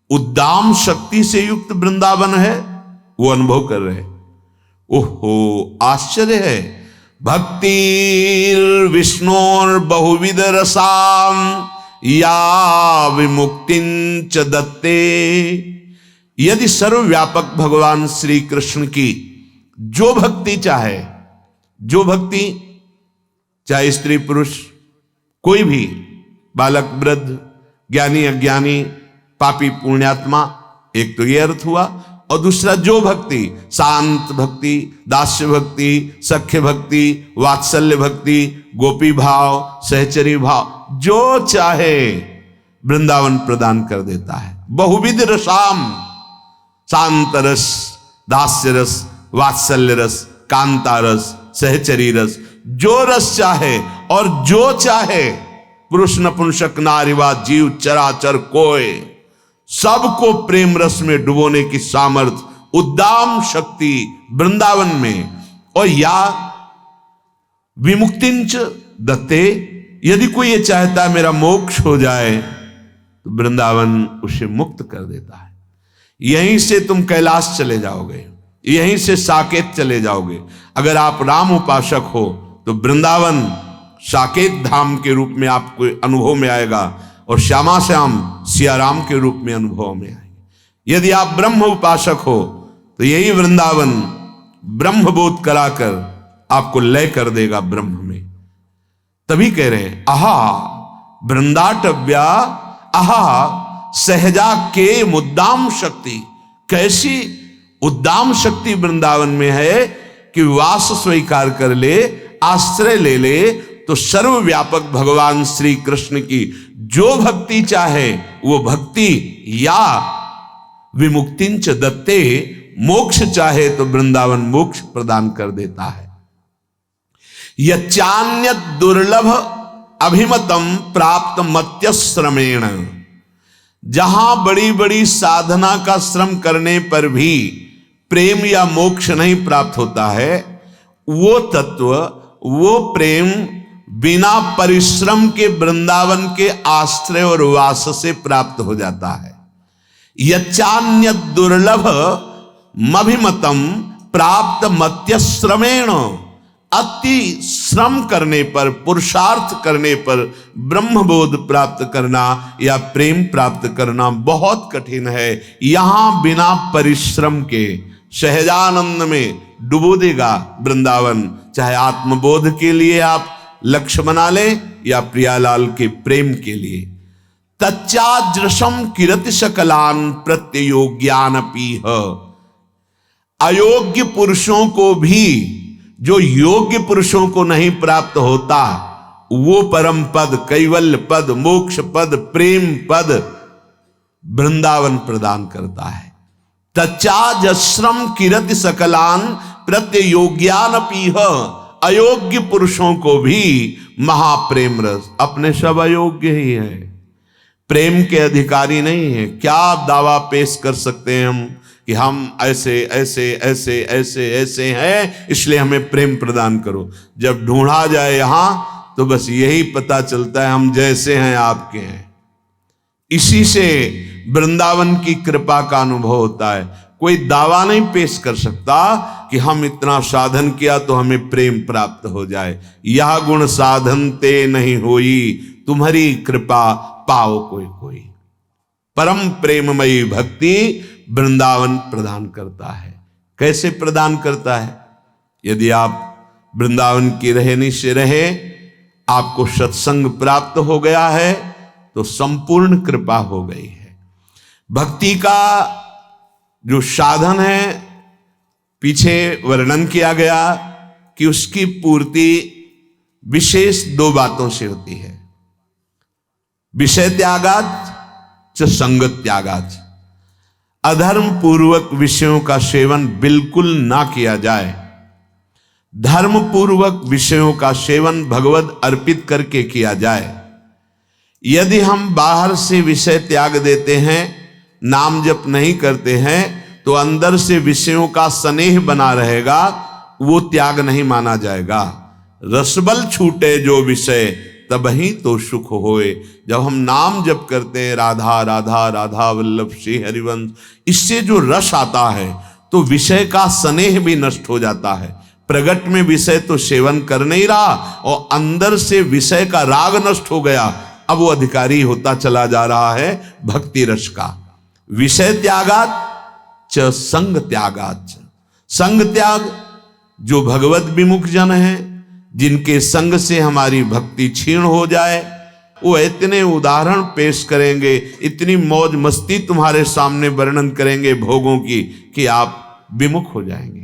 उद्दाम शक्ति से युक्त वृंदावन है, वो अनुभव कर रहे। ओहो, आश्चर्य है। भक्ति विष्णोर बहुविध रसाम या विमुक्तिंच दत्ते। यदि सर्वव्यापक भगवान श्री कृष्ण की जो भक्ति चाहे, जो भक्ति चाहे स्त्री पुरुष कोई भी, बालक वृद्ध, ज्ञानी अज्ञानी, पापी पुण्यात्मा, एक तो ये अर्थ हुआ, और दूसरा जो भक्ति, शांत भक्ति, दास्य भक्ति, सख्य भक्ति, वात्सल्य भक्ति, गोपी भाव, सहचरी भाव, जो चाहे वृंदावन प्रदान कर देता है। बहुविध रसाम, शांत रस, दास्य रस, वात्सल्य रस, कांता रस, सहचरी रस, जो रस चाहे और जो चाहे, पुरुष नपुंसक नारीवा जीव चराचर कोय, सबको प्रेम रस में डुबोने की सामर्थ्य, उद्दाम शक्ति वृंदावन में। और या विमुक्तिंच दत्ते, यदि कोई ये चाहता है मेरा मोक्ष हो जाए, तो वृंदावन उसे मुक्त कर देता है। यहीं से तुम कैलाश चले जाओगे, यहीं से साकेत चले जाओगे। अगर आप राम उपासक हो तो वृंदावन साकेत धाम के रूप में आपको अनुभव में आएगा, और श्यामा श्याम सियाराम के रूप में अनुभव में आएगी। यदि आप ब्रह्म उपासक हो तो यही वृंदावन ब्रह्मबोध कराकर आपको लय कर देगा ब्रह्म में। तभी कह रहे हैं आहा वृंदाटव्या आहा सहजा के मुद्दाम शक्ति। कैसी उद्दाम शक्ति वृंदावन में है कि वास स्वीकार कर ले, आश्रय ले ले, तो सर्वव्यापक भगवान श्री कृष्ण की जो भक्ति चाहे वो भक्ति, या विमुक्तिंच दत्ते, मोक्ष चाहे तो वृंदावन मोक्ष प्रदान कर देता है। यच्चान्यत दुर्लभ अभिमतम प्राप्त मत्यश्रमेण। जहां बड़ी बड़ी साधना का श्रम करने पर भी प्रेम या मोक्ष नहीं प्राप्त होता है, वो तत्व, वो प्रेम बिना परिश्रम के वृंदावन के आश्रय और वास से प्राप्त हो जाता है। यच्चान्य दुर्लभ मभिमतम प्राप्त मत्यश्रमेण। अति श्रम करने पर, पुरुषार्थ करने पर ब्रह्मबोध प्राप्त करना या प्रेम प्राप्त करना बहुत कठिन है। यहां बिना परिश्रम के सहजानंद में डुबो देगा वृंदावन। चाहे आत्मबोध के लिए आप लक्ष्य बना ले या प्रियालाल के प्रेम के लिए। तच्चादृशम किरति सकलान प्रत्ययोग्यान पीह। अयोग्य पुरुषों को भी, जो योग्य पुरुषों को नहीं प्राप्त होता, वो परम पद, कैवल्य पद, मोक्ष पद, प्रेम पद वृंदावन प्रदान करता है। तच्चाजश्रम किरति सकलान प्रत्ययोग्यान पीह। अयोग्य पुरुषों को भी महाप्रेम रस, अपने सब अयोग्य ही है, प्रेम के अधिकारी नहीं है। क्या दावा पेश कर सकते हैं हम कि हम ऐसे ऐसे ऐसे ऐसे ऐसे हैं, इसलिए हमें प्रेम प्रदान करो। जब ढूंढा जाए यहां तो बस यही पता चलता है हम जैसे हैं आपके हैं। इसी से वृंदावन की कृपा का अनुभव होता है। कोई दावा नहीं पेश कर सकता कि हम इतना साधन किया तो हमें प्रेम प्राप्त हो जाए। यह गुण साधन ते नहीं होई, तुम्हारी कृपा पाओ कोई कोई। परम प्रेममयी भक्ति वृंदावन प्रदान करता है। कैसे प्रदान करता है? यदि आप वृंदावन की रहनी से रहे, आपको सत्संग प्राप्त हो गया है तो संपूर्ण कृपा हो गई है। भक्ति का जो साधन है पीछे वर्णन किया गया कि उसकी पूर्ति विशेष दो बातों से होती है। विषय त्यागाच च संगत त्यागाच। अधर्म पूर्वक विषयों का सेवन बिल्कुल ना किया जाए। धर्म पूर्वक विषयों का सेवन भगवत अर्पित करके किया जाए। यदि हम बाहर से विषय त्याग देते हैं, नाम जप नहीं करते हैं, तो अंदर से विषयों का स्नेह बना रहेगा, वो त्याग नहीं माना जाएगा। रसबल छूटे जो विषय तब ही तो सुख होए। जब हम नाम जप करते हैं राधा राधा राधा वल्लभ श्री हरिवंश, इससे जो रस आता है तो विषय का स्नेह भी नष्ट हो जाता है। प्रगट में विषय तो सेवन कर नहीं रहा और अंदर से विषय का राग नष्ट हो गया। अब वो अधिकारी होता चला जा रहा है भक्ति रस का। विषय त्यागात च संग त्यागात। संग त्याग, जो भगवत विमुख जन है, जिनके संग से हमारी भक्ति क्षीण हो जाए, वो इतने उदाहरण पेश करेंगे, इतनी मौज मस्ती तुम्हारे सामने वर्णन करेंगे भोगों की कि आप विमुख हो जाएंगे।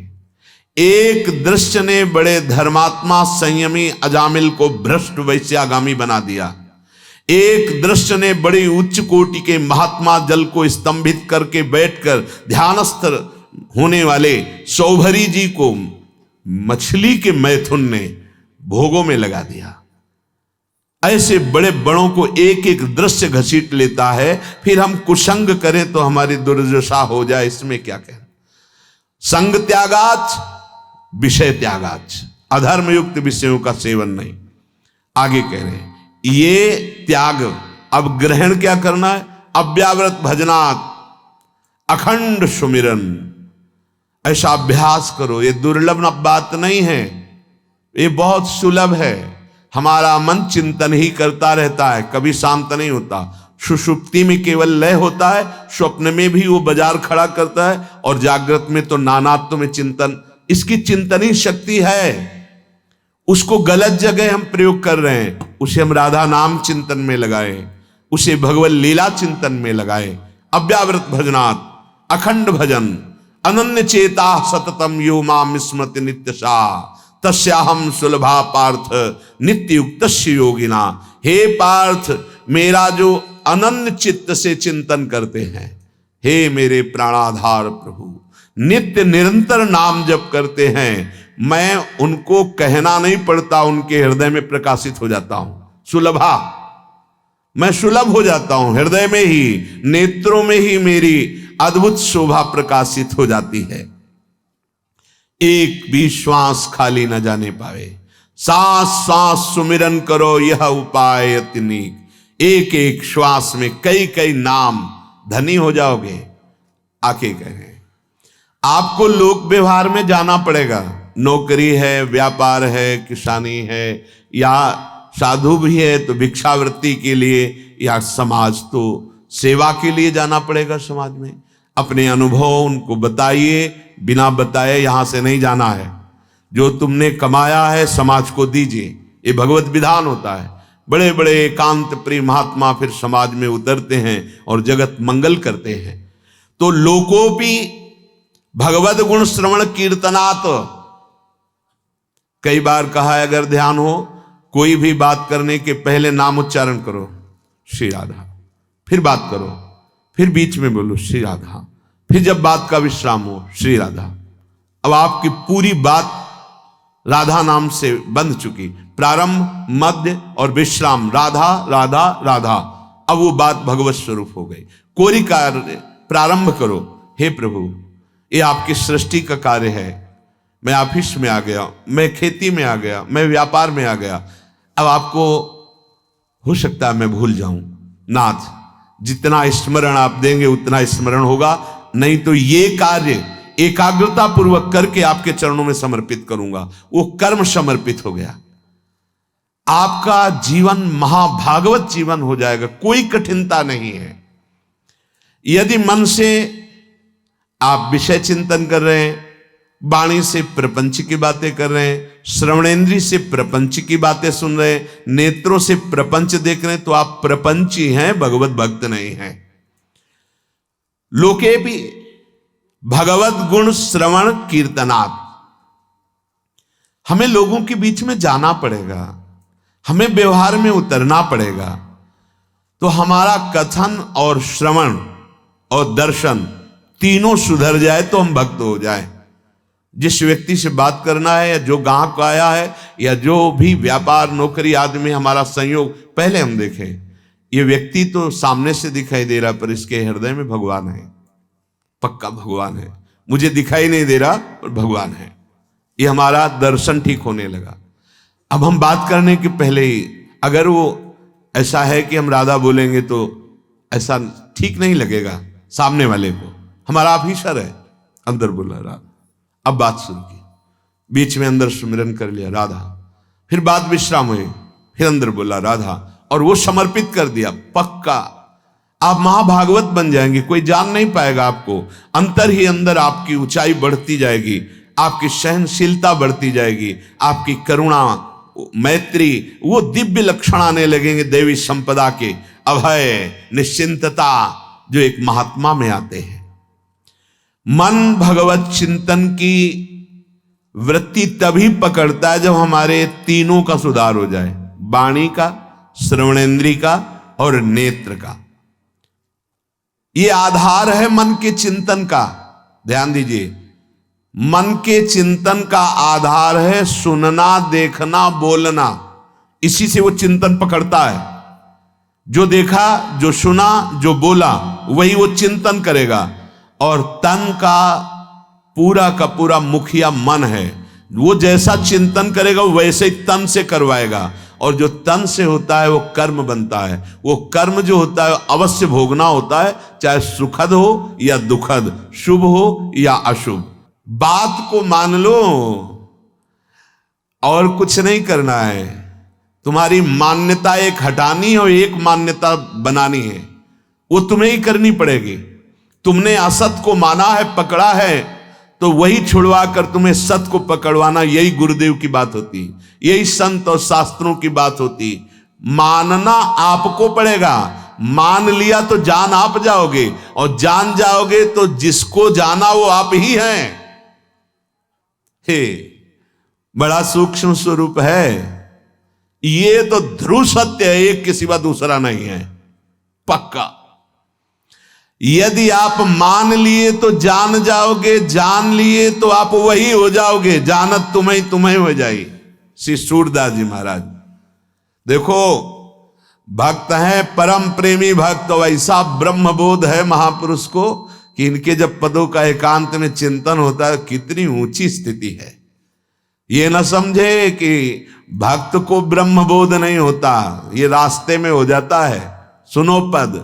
एक दृश्य ने बड़े धर्मात्मा संयमी अजामिल को भ्रष्ट वैश्यागामी बना दिया। एक दृश्य ने बड़ी उच्च कोटि के महात्मा जल को स्तंभित करके बैठकर ध्यानस्थ होने वाले सौभरी जी को मछली के मैथुन ने भोगों में लगा दिया। ऐसे बड़े बड़ों को एक एक दृश्य घसीट लेता है, फिर हम कुसंग करें तो हमारी दुर्दशा हो जाए, इसमें क्या कहना। संग त्यागाच विषय त्यागाच, अधर्म युक्त विषयों का सेवन नहीं। आगे कह रहे हैं ये त्याग। अब ग्रहण क्या करना है? अव्याव्रत भजनात् अखंड सुमिरन। ऐसा अभ्यास करो। ये दुर्लभ बात नहीं है, ये बहुत सुलभ है। हमारा मन चिंतन ही करता रहता है, कभी शांत नहीं होता। सुषुप्ति में केवल लय होता है, स्वप्न में भी वो बाजार खड़ा करता है, और जागृत में तो नानात्व में चिंतन। इसकी चिंतनी शक्ति है, उसको गलत जगह हम प्रयोग कर रहे हैं। उसे हम राधा नाम चिंतन में लगाए, उसे भगवत लीला चिंतन में लगाए। अव्याव्रत भजनात् अखंड भजन अनन्य चेता सततम यो माम स्मृति नित्यशा तस्याहम सुलभा पार्थ नित्य युक्तस्य योगिना। हे पार्थ, मेरा जो अनन्य चित्त से चिंतन करते हैं, हे मेरे प्राणाधार प्रभु, नित्य निरंतर नाम जप करते हैं, मैं उनको कहना नहीं पड़ता, उनके हृदय में प्रकाशित हो जाता हूं। सुलभा, मैं सुलभ हो जाता हूं, हृदय में ही, नेत्रों में ही मेरी अद्भुत शोभा प्रकाशित हो जाती है। एक भी श्वास खाली न जाने पावे, सांस सांस सुमिरन करो यह उपाय अति नीक। एक एक श्वास में कई कई नाम, धनी हो जाओगे। आके कहें आपको लोक व्यवहार में जाना पड़ेगा। नौकरी है, व्यापार है, किसानी है, या साधु भी है तो भिक्षावृत्ति के लिए, या समाज तो सेवा के लिए जाना पड़ेगा। समाज में अपने अनुभव उनको बताइए, बिना बताए यहां से नहीं जाना है। जो तुमने कमाया है समाज को दीजिए, ये भगवत विधान होता है। बड़े बड़े एकांत प्रिय महात्मा फिर समाज में उतरते हैं और जगत मंगल करते हैं। तो लोकोपि भगवत गुण श्रवण कीर्तनात्, कई बार कहा है अगर ध्यान हो, कोई भी बात करने के पहले नाम उच्चारण करो श्री राधा, फिर बात करो, फिर बीच में बोलो श्री राधा, फिर जब बात का विश्राम हो श्री राधा। अब आपकी पूरी बात राधा नाम से बंध चुकी, प्रारंभ मध्य और विश्राम राधा राधा राधा। अब वो बात भगवत स्वरूप हो गई। कोरी कार्य प्रारंभ करो, हे प्रभु ये आपकी सृष्टि का कार्य है, मैं ऑफिस में आ गया, मैं खेती में आ गया, मैं व्यापार में आ गया। अब आपको हो सकता है मैं भूल जाऊं, नाथ जितना स्मरण आप देंगे उतना स्मरण होगा, नहीं तो ये कार्य एकाग्रता पूर्वक करके आपके चरणों में समर्पित करूंगा। वो कर्म समर्पित हो गया, आपका जीवन महाभागवत जीवन हो जाएगा, कोई कठिनता नहीं है। यदि मन से आप विषय चिंतन कर रहे हैं, वाणी से प्रपंच की बातें कर रहे हैं, श्रवणेन्द्रिय से प्रपंच की बातें सुन रहे हैं, नेत्रों से प्रपंच देख रहे हैं, तो आप प्रपंची हैं, भगवत भक्त नहीं हैं। लोके भी भगवत गुण श्रवण कीर्तनात्, हमें लोगों के बीच में जाना पड़ेगा, हमें व्यवहार में उतरना पड़ेगा, तो हमारा कथन और श्रवण और दर्शन तीनों सुधर जाए तो हम भक्त हो जाए। जिस व्यक्ति से बात करना है, या जो ग्राहक आया है, या जो भी व्यापार नौकरी आदि में हमारा संयोग, पहले हम देखें ये व्यक्ति तो सामने से दिखाई दे रहा पर इसके हृदय में भगवान है। पक्का भगवान है, मुझे दिखाई नहीं दे रहा पर भगवान है। ये हमारा दर्शन ठीक होने लगा। अब हम बात करने के पहले ही अगर वो ऐसा है कि हम राधा बोलेंगे तो ऐसा ठीक नहीं लगेगा सामने वाले को, हमारा ऑफिसर है, अंदर बोला राधा। अब बात सुन की, बीच में अंदर सुमिरन कर लिया राधा, फिर बात विश्राम हुई, फिर अंदर बोला राधा, और वो समर्पित कर दिया। पक्का आप महाभागवत बन जाएंगे, कोई जान नहीं पाएगा आपको। अंतर ही अंदर आपकी ऊंचाई बढ़ती जाएगी, आपकी सहनशीलता बढ़ती जाएगी, आपकी करुणा, मैत्री, वो दिव्य लक्षण आने लगेंगे देवी संपदा के, अभय, निश्चिंतता जो एक महात्मा में आते हैं। मन भगवत चिंतन की वृत्ति तभी पकड़ता है जब हमारे तीनों का सुधार हो जाए, वाणी का, श्रवणेन्द्रिय का और नेत्र का। ये आधार है मन के चिंतन का। ध्यान दीजिए, मन के चिंतन का आधार है सुनना, देखना, बोलना। इसी से वो चिंतन पकड़ता है। जो देखा, जो सुना, जो बोला, वही वो चिंतन करेगा। और तन का पूरा मुखिया मन है, वो जैसा चिंतन करेगा वैसे ही तन से करवाएगा। और जो तन से होता है वो कर्म बनता है। वो कर्म जो होता है अवश्य भोगना होता है, चाहे सुखद हो या दुखद, शुभ हो या अशुभ। बात को मान लो और कुछ नहीं करना है। तुम्हारी मान्यता एक हटानी और एक मान्यता बनानी है, वो तुम्हें ही करनी पड़ेगी। तुमने असत को माना है, पकड़ा है, तो वही छुड़वा कर तुम्हें सत को पकड़वाना, यही गुरुदेव की बात होती, यही संत और शास्त्रों की बात होती। मानना आपको पड़ेगा। मान लिया तो जान आप जाओगे, और जान जाओगे तो जिसको जाना वो आप ही हैं। हे, बड़ा सूक्ष्म स्वरूप है। ये तो ध्रुव सत्य है, एक के सिवा दूसरा नहीं है, पक्का। यदि आप मान लिए तो जान जाओगे, जान लिए तो आप वही हो जाओगे, जानत तुम्हें हो जाएगी। श्री सूरदास जी महाराज देखो, भक्त हैं, परम प्रेमी भक्त, वैसा ब्रह्मबोध है महापुरुष को कि इनके जब पदों का एकांत में चिंतन होता है, कितनी ऊंची स्थिति है। ये न समझे कि भक्त को ब्रह्मबोध नहीं होता, ये रास्ते में हो जाता है। सुनो पद,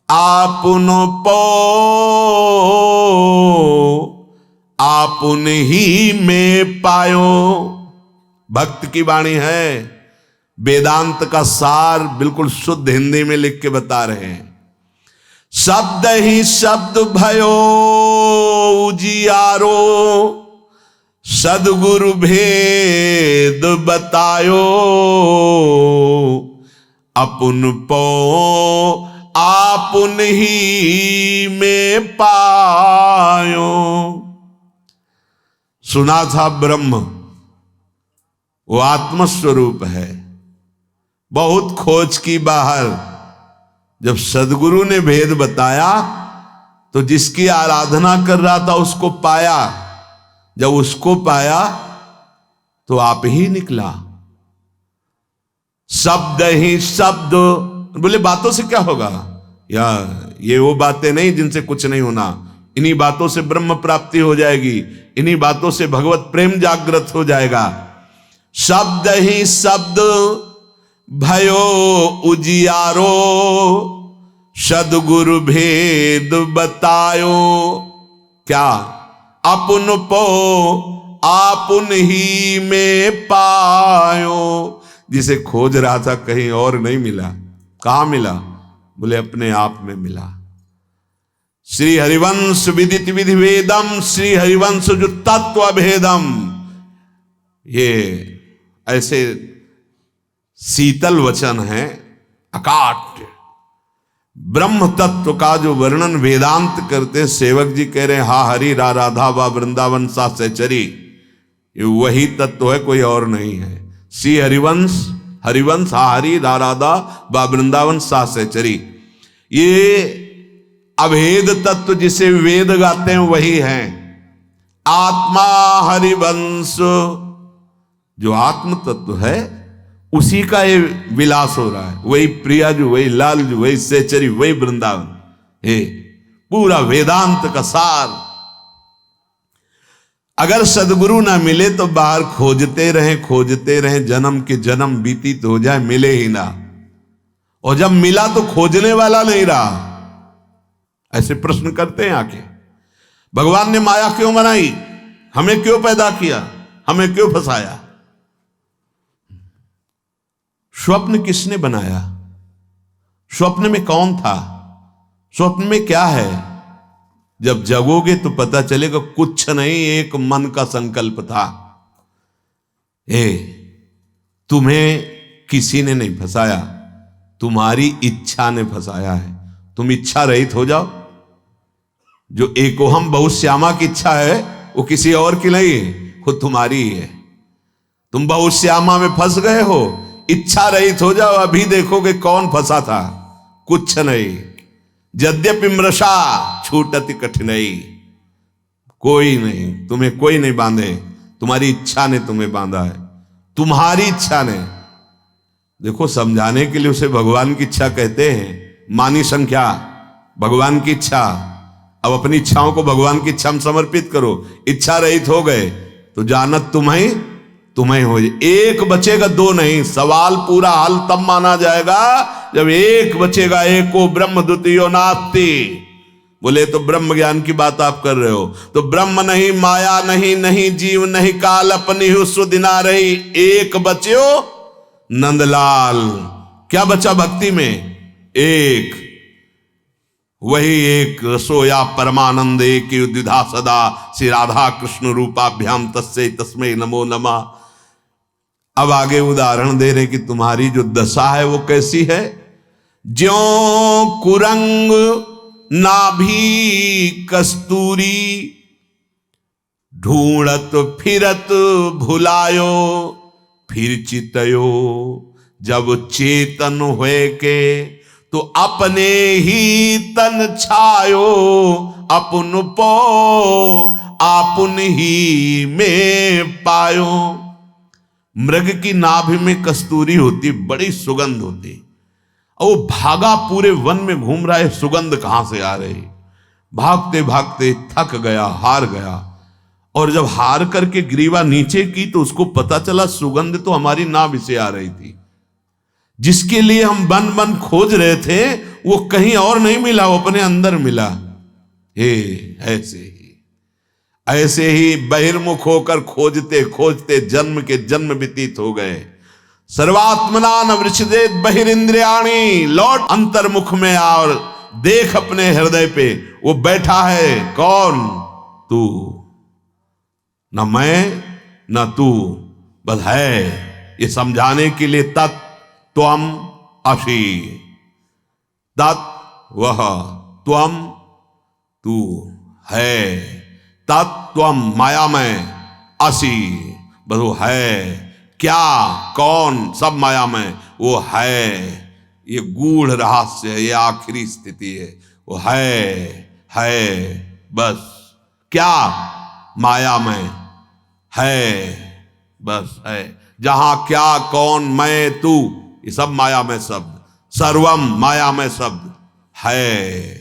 आपुन पो आपुन ही में पायो। भक्त की वाणी है, वेदांत का सार बिल्कुल शुद्ध हिंदी में लिख के बता रहे हैं। शब्द ही शब्द भयो उजियारो, सदगुरु भेद बतायो। अपुन पो आपुन ही में पायो। सुना था ब्रह्म वो आत्मस्वरूप है, बहुत खोज की बाहर। जब सदगुरु ने भेद बताया तो जिसकी आराधना कर रहा था उसको पाया। जब उसको पाया तो आप ही निकला। शब्द ही शब्द, बोले बातों से क्या होगा, या ये वो बातें नहीं जिनसे कुछ नहीं होना। इन्हीं बातों से ब्रह्म प्राप्ति हो जाएगी, इन्हीं बातों से भगवत प्रेम जागृत हो जाएगा। शब्द ही शब्द भयो उजियारो, सदगुरु भेद बतायो। क्या? अपुन पो आपुन ही में पायो। जिसे खोज रहा था कहीं और नहीं मिला, कहां मिला? बोले अपने आप में मिला। श्री हरिवंश विदित विधि वेदम, श्री हरिवंश जो तत्व भेदम, ये ऐसे शीतल वचन है, अकाट्य ब्रह्म तत्व का जो वर्णन वेदांत करते। सेवक जी कह रहे हैं, हा हरि रा राधा वा वृंदावन सा सहचरी, ये वही तत्व है, कोई और नहीं है। श्री हरिवंश, हरिवंश हा हरि रा राधा वा वृंदावन सा सहचरी, ये अभेद तत्व जिसे वेद गाते हैं वही है। आत्मा हरिवंश जो आत्म तत्व है उसी का ये विलास हो रहा है। वही प्रिया जो, वही लाल जो, वही सहचरी, वही वृंदावन। हे पूरा वेदांत का सार। अगर सदगुरु ना मिले तो बाहर खोजते रहें, जन्म के जन्म बीतित हो जाए, मिले ही ना। और जब मिला तो खोजने वाला नहीं रहा। ऐसे प्रश्न करते हैं आके, भगवान ने माया क्यों बनाई, हमें क्यों पैदा किया, हमें क्यों फंसाया? स्वप्न किसने बनाया? स्वप्न में कौन था? स्वप्न में क्या है? जब जगोगे तो पता चलेगा कुछ नहीं, एक मन का संकल्प था। तुम्हें किसी ने नहीं फंसाया, तुम्हारी इच्छा ने फंसाया है। तुम इच्छा रहित हो जाओ। जो एकोहम बहुश्यामा की इच्छा है वो किसी और की नहीं है, खुद तुम्हारी ही है। तुम बहुश्यामा में फंस गए हो, इच्छा रहित हो जाओ, अभी देखोगे कौन फंसा था। कुछ नहीं। यद्यपि मृषा छूटति कठिनाई, कोई नहीं, तुम्हें कोई नहीं बांधे, तुम्हारी इच्छा ने तुम्हें बांधा है, तुम्हारी इच्छा ने। देखो, समझाने के लिए उसे भगवान की इच्छा कहते हैं। मानी संख्या भगवान की इच्छा। अब अपनी इच्छाओं को भगवान की इच्छा में समर्पित करो। इच्छा रहित हो गए तो जानत तुम्हें हो जाए। एक बचेगा, दो नहीं। सवाल पूरा हल तब माना जाएगा जब एक बचेगा। एको ब्रह्म द्वितीयो नास्ति। बोले तो ब्रह्म ज्ञान की बात आप कर रहे हो, तो ब्रह्म नहीं, माया नहीं, नहीं जीव नहीं काल, अपनी ही सुदिना रही। एक बच्यो नंदलाल। क्या बचा भक्ति में? एक। वही एक सोया परमानंद एक द्विधा सदा, श्री राधा कृष्ण रूपाभ्याम तस्मै तस्मै नमो नमः। अब आगे उदाहरण दे रहे कि तुम्हारी जो दशा है वो कैसी है। ज्यों कुरंग नाभि कस्तूरी, ढूंढत फिरत भुलायो फिर चितयो। जब चेतन हुए के तो अपने ही तन छायो, अपन पो आपन ही में पायो। मृग की नाभि में कस्तूरी होती, बड़ी सुगंध होती, और वो भागा पूरे वन में घूम रहा है, सुगंध कहां से आ रही। भागते भागते थक गया, हार गया, और जब हार करके ग्रीवा नीचे की तो उसको पता चला सुगंध तो हमारी नाभि से आ रही थी। जिसके लिए हम बन बन खोज रहे थे वो कहीं और नहीं मिला, वो अपने अंदर मिला। ऐसे ही बहिर्मुख होकर खोजते खोजते जन्म के जन्म व्यतीत हो गए। सर्वात्मना न वृषदेत बहिरिंद्रियाणि। लौट अंतर्मुख में आ और देख अपने हृदय पे, वो बैठा है। कौन? तू। न मैं न तू, बस है। ये समझाने के लिए तत्त्वम असि, तत् वह, त्वम तू है। तत्त्वम माया में, असि बस वो है। क्या? कौन? सब माया में वो है। ये गूढ़ रहस्य है, ये आखिरी स्थिति है। वो है बस। क्या? माया में है, बस है। जहां क्या, कौन, मैं, तू, ये सब माया में शब्द। सर्वम माया में शब्द है,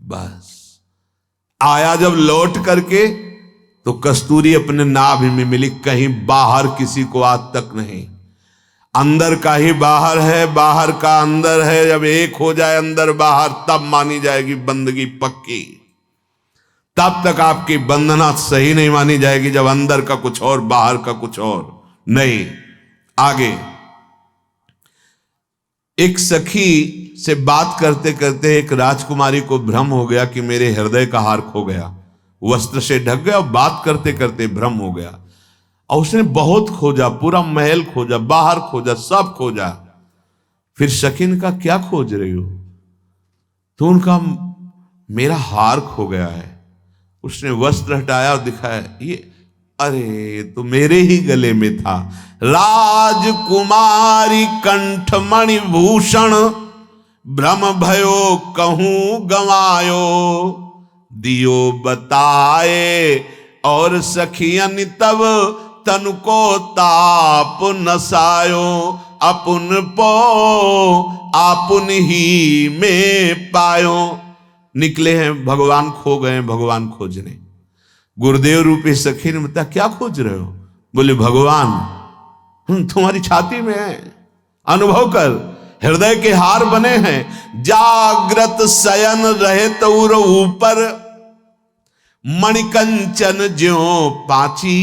बस। आया जब लौट करके तो कस्तूरी अपने नाभि में मिली, कहीं बाहर किसी को आज तक नहीं। अंदर का ही बाहर है, बाहर का अंदर है। जब एक हो जाए अंदर बाहर, तब मानी जाएगी बंदगी पक्की। तब तक आपकी बंधना सही नहीं मानी जाएगी जब अंदर का कुछ और, बाहर का कुछ और नहीं। आगे एक सखी से बात करते करते एक राजकुमारी को भ्रम हो गया कि मेरे हृदय का हार खो गया। वस्त्र से ढक गया और बात करते करते भ्रम हो गया। और उसने बहुत खोजा, पूरा महल खोजा, बाहर खोजा, सब खोजा। फिर सखी ने कहा, क्या खोज रही हो? तो उनका, मेरा हार खो गया है। उसने वस्त्र हटाया और दिखाया, ये अरे तो मेरे ही गले में था। राजकुमारी कंठमणि भूषण, भ्रम भयो कहूं गवायो। दियो बताए और सखियन तब तन को ताप नसायो। अपुन पो आपुन ही में पायो। निकले हैं, भगवान खो गए, भगवान खोजने। गुरुदेव रूपी सखी ने बताया क्या खोज रहे हो? बोले भगवान तुम्हारी छाती में है, अनुभव कर, हृदय के हार बने हैं। जागृत शयन रहे तौर ऊपर, मणिकंचन ज्यों पाची।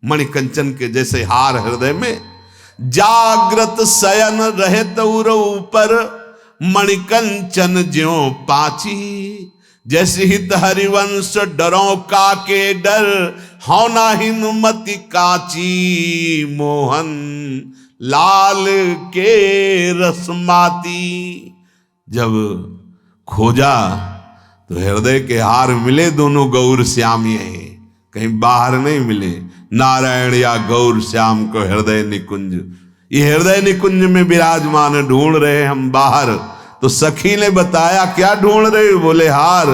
मणिकंचन के जैसे हार हृदय में, जागृत शयन रहे तौर ऊपर, मणिकंचन ज्यों पाची। जैसे हित हरिवंश डरो का के डर, होना ही नुमति काची। मोहन लाल के रसमाती। जब खोजा तो हृदय के हार मिले, दोनों गौर श्याम यही, कहीं बाहर नहीं मिले। नारायण या गौर श्याम को हृदय निकुंज, ये हृदय निकुंज में विराजमान, ढूंढ रहे हम बाहर। तो सखी ने बताया क्या ढूंढ रहे? बोले हार।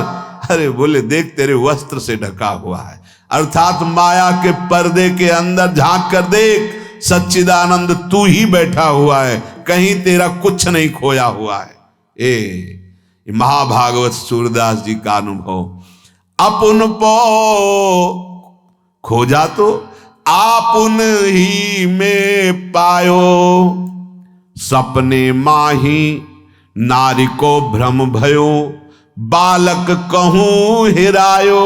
अरे बोले देख तेरे वस्त्र से ढका हुआ है, अर्थात माया के पर्दे के अंदर झांक कर देख, सच्चिदानंद तू ही बैठा हुआ है, कहीं तेरा कुछ नहीं खोया हुआ है। महाभागवत सूरदास जी का अनुभव। अपुन पो खोजा तो आपुन ही में पायो, सपने माही नारी को भ्रम भयो। बालक कहूं हिरायो,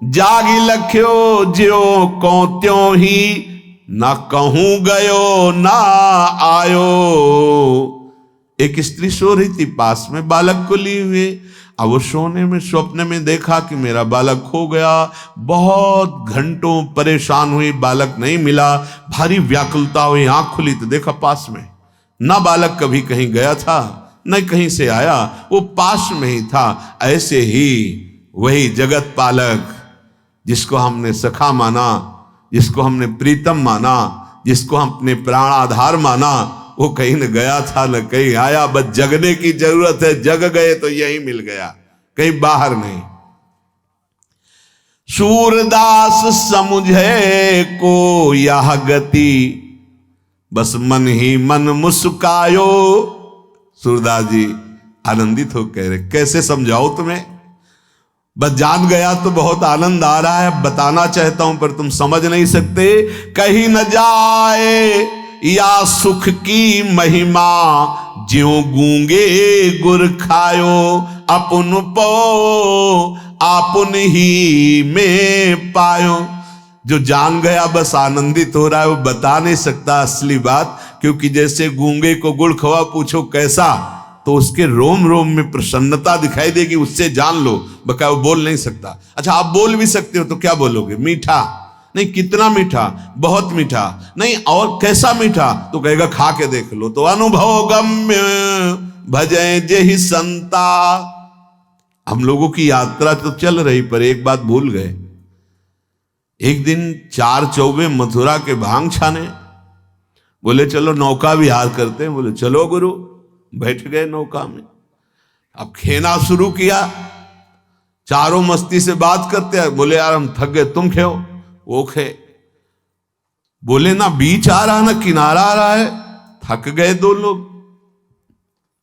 जागी लख्यो ज्यो को त्यों ही। न कहूं गयो ना आयो। एक स्त्री सो रही थी पास में बालक को लिए हुए। अब वो सोने में स्वप्न में देखा कि मेरा बालक खो गया। बहुत घंटों परेशान हुई, बालक नहीं मिला, भारी व्याकुलता हुई। आंख खुली तो देखा पास में, ना बालक कभी कहीं गया था न कहीं से आया, वो पास में ही था। ऐसे ही वही जगत पालक जिसको हमने सखा माना, जिसको हमने प्रीतम माना, जिसको हम अपने प्राण आधार माना, वो कहीं न गया था न कहीं आया। बस जगने की जरूरत है, जग गए तो यही मिल गया, कहीं बाहर नहीं। सूरदास समुझे को यह गति, बस मन ही मन मुस्कायो। सूरदास जी आनंदित हो कह रहे कैसे समझाओ तुम्हें, बस जान गया तो बहुत आनंद आ रहा है, बताना चाहता हूं पर तुम समझ नहीं सकते। कहीं न जाए या सुख की महिमा, ज्यों गूंगे गुर खायो। अपुन पो आपुन ही में पायो। जो जान गया बस आनंदित हो रहा है, वो बता नहीं सकता असली बात, क्योंकि जैसे गूंगे को गुड़ खवा पूछो कैसा, तो उसके रोम रोम में प्रसन्नता दिखाई देगी, उससे जान लो। बका वो बोल नहीं सकता। अच्छा आप बोल भी सकते हो तो क्या बोलोगे? मीठा नहीं, कितना मीठा? बहुत मीठा नहीं, और कैसा मीठा? तो कहेगा खा के देख लो। तो अनुभव गम्य भजय जेहि संता। हम लोगों की यात्रा तो चल रही, पर एक बात भूल गए। एक दिन 4 चौबे मथुरा के भांग छाने, बोले चलो नौका विहार करते हैं। बोले चलो गुरु। बैठ गए नौका में, अब खेना शुरू किया। चारों मस्ती से बात करते हैं। बोले यार हम थक गए, तुम खेओ। वो खे। बोले ना बीच आ रहा ना किनारा आ रहा है, थक गए 2 लोग।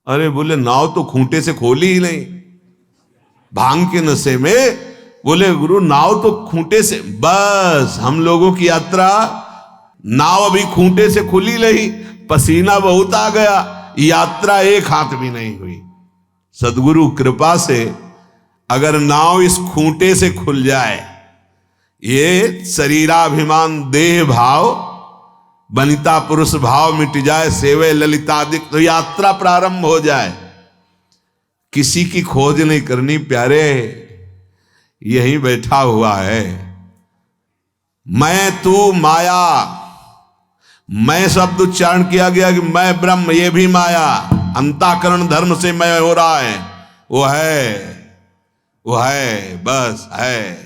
अरे बोले नाव तो खूंटे से खोली ही नहीं, भांग के नशे में। बोले गुरु नाव तो खूंटे से, बस हम लोगों की यात्रा, नाव अभी खूंटे से खुली नहीं, पसीना बहुत आ गया, यात्रा एक हाथ भी नहीं हुई। सदगुरु कृपा से अगर नाव इस खूंटे से खुल जाए, ये शरीराभिमान देह भाव बनिता पुरुष भाव मिट जाए, सेवे ललितादिक, तो यात्रा प्रारंभ हो जाए। किसी की खोज नहीं करनी प्यारे, यहीं बैठा हुआ है। मैं तू माया, मैं शब्द उच्चारण किया गया कि मैं ब्रह्म, ये भी माया, अंतःकरण धर्म से मैं हो रहा है। वो है, बस है।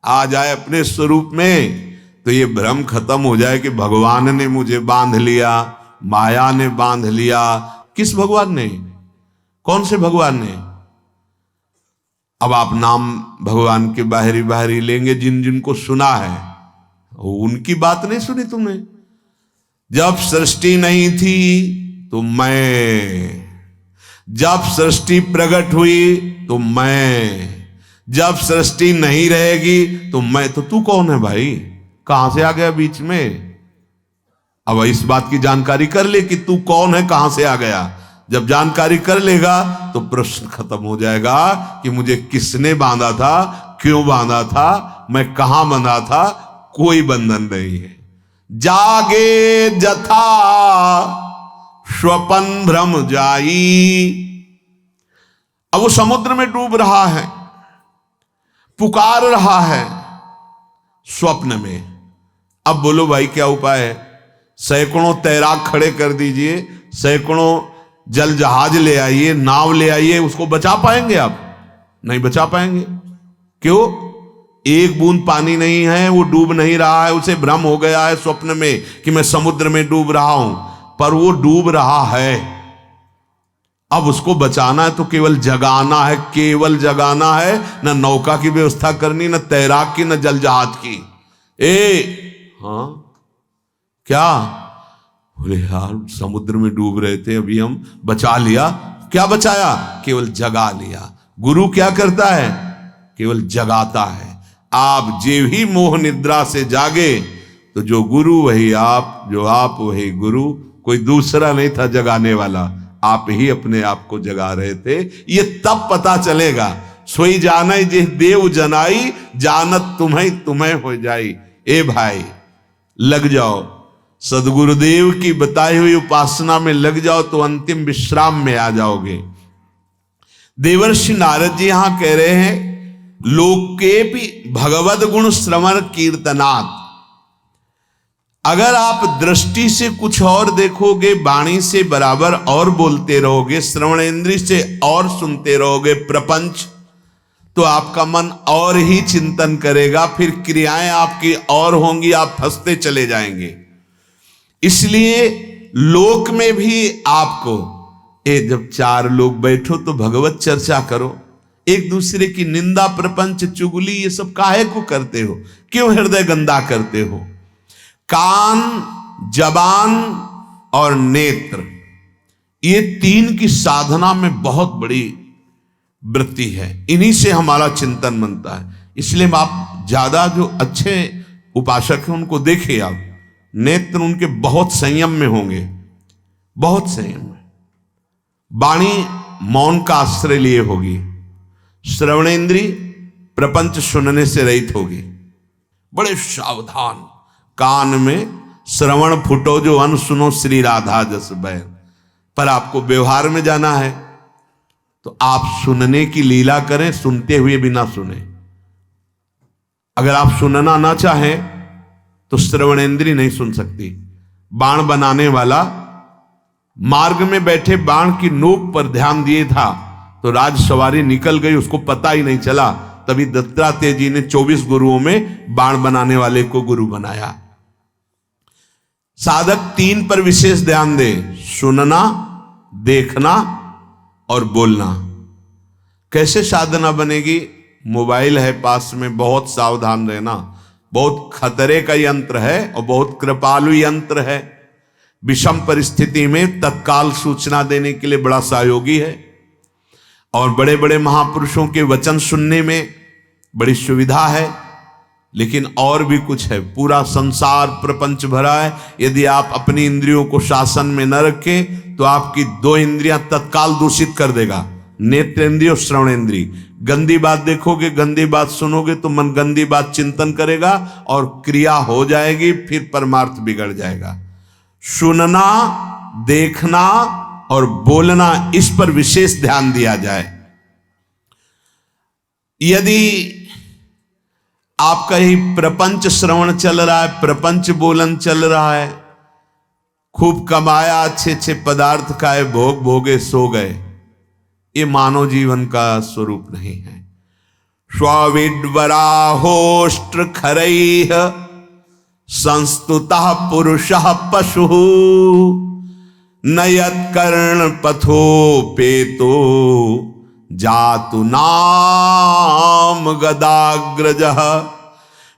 आ जाए अपने स्वरूप में तो ये भ्रम खत्म हो जाए कि भगवान ने मुझे बांध लिया, माया ने बांध लिया। किस भगवान ने? कौन से भगवान ने? अब आप नाम भगवान के बाहरी बाहरी लेंगे, जिन जिनको सुना है उनकी बात नहीं सुनी तुमने। जब सृष्टि नहीं थी तो मैं, जब सृष्टि प्रकट हुई तो मैं, जब सृष्टि नहीं रहेगी तो मैं। तो तू कौन है भाई, कहां से आ गया बीच में? अब इस बात की जानकारी कर ले कि तू कौन है, कहां से आ गया। जब जानकारी कर लेगा तो प्रश्न खत्म हो जाएगा कि मुझे किसने बांधा था, क्यों बांधा था, मैं कहां बंधा था। कोई बंधन नहीं है। जागे जथा स्वपन भ्रम जाई। अब वो समुद्र में डूब रहा है, पुकार रहा है स्वप्न में। अब बोलो भाई क्या उपाय है? सैकड़ों तैराक खड़े कर दीजिए, सैकड़ों जल जहाज ले आइए, नाव ले आइए, उसको बचा पाएंगे आप? नहीं बचा पाएंगे। क्यों? एक बूंद पानी नहीं है, वो डूब नहीं रहा है, उसे भ्रम हो गया है स्वप्न में कि मैं समुद्र में डूब रहा हूं, पर वो डूब रहा है। अब उसको बचाना है तो केवल जगाना है, केवल जगाना है। न नौका की व्यवस्था करनी, न तैराक की, न जल जहाज की। हाँ क्या? बोले यार समुद्र में डूब रहे थे, अभी हम बचा लिया। क्या बचाया? केवल जगा लिया। गुरु क्या करता है? केवल जगाता है। आप जे ही मोह निद्रा से जागे, तो जो गुरु वही आप, जो आप वही गुरु। कोई दूसरा नहीं था जगाने वाला, आप ही अपने आप को जगा रहे थे। ये तब पता चलेगा। सोई जाने जे देव जनाई, जानत तुम्हें तुम्हें हो जाई। ए भाई लग जाओ, सदगुरुदेव की बताई हुई उपासना में लग जाओ तो अंतिम विश्राम में आ जाओगे। देवर्षि नारद जी यहां कह रहे हैं, लोके भी भगवद गुण श्रवण कीर्तनात्। अगर आप दृष्टि से कुछ और देखोगे, वाणी से बराबर और बोलते रहोगे, श्रवण इंद्रिय से और सुनते रहोगे प्रपंच, तो आपका मन और ही चिंतन करेगा, फिर क्रियाएं आपकी और होंगी, आप फंसते चले जाएंगे। इसलिए लोक में भी आपको जब चार लोग बैठो तो भगवत चर्चा करो। एक दूसरे की निंदा, प्रपंच, चुगली ये सब काहे को करते हो? क्यों हृदय गंदा करते हो? कान, जबान और नेत्र, ये तीन की साधना में बहुत बड़ी वृत्ति है। इन्हीं से हमारा चिंतन बनता है। इसलिए आप ज्यादा जो अच्छे उपासक हैं उनको देखिए आप, नेत्र उनके बहुत संयम में होंगे, बहुत संयम में। वाणी मौन का आश्रय लिए होगी, श्रवणेन्द्रिय प्रपंच सुनने से रहित होगी, बड़े सावधान। कान में श्रवण फुटो जो अन सुनो श्री राधा जस बैर। पर आपको व्यवहार में जाना है तो आप सुनने की लीला करें, सुनते हुए भी ना सुने। अगर आप सुनना ना चाहें तो श्रवणेन्द्रिय नहीं सुन सकती। बाण बनाने वाला मार्ग में बैठे बाण की नोक पर ध्यान दिए था तो राजसवारी निकल गई, उसको पता ही नहीं चला। तभी दत्तात्रेय जी ने 24 गुरुओं में बाण बनाने वाले को गुरु बनाया। साधक तीन पर विशेष ध्यान दे, सुनना, देखना और बोलना। कैसे साधना बनेगी? मोबाइल है पास में, बहुत सावधान रहना। बहुत खतरे का यंत्र है और बहुत कृपालु यंत्र है। विषम परिस्थिति में तत्काल सूचना देने के लिए बड़ा सहयोगी है। और बड़े बड़े महापुरुषों के वचन सुनने में बड़ी सुविधा है। लेकिन और भी कुछ है, पूरा संसार प्रपंच भरा है। यदि आप अपनी इंद्रियों को शासन में न रखें तो आपकी दो इंद्रियां तत्काल दूषित कर देगा, नेत्रेंद्रिय और श्रवणेंद्रिय। गंदी बात देखोगे, गंदी बात सुनोगे तो मन गंदी बात चिंतन करेगा और क्रिया हो जाएगी, फिर परमार्थ बिगड़ जाएगा। सुनना, देखना और बोलना, इस पर विशेष ध्यान दिया जाए। यदि आपका ही प्रपंच श्रवण चल रहा है, प्रपंच बोलन चल रहा है, खूब कमाया, अच्छे अच्छे पदार्थ खाए, भोग भोगे, सो गए, ये मानव जीवन का स्वरूप नहीं है। स्वविड्वराहोष्ट्र खरैः संस्तुतः पुरुषः पशुः न यत्कर्ण पथोपेतो जातु नाम गदाग्रजः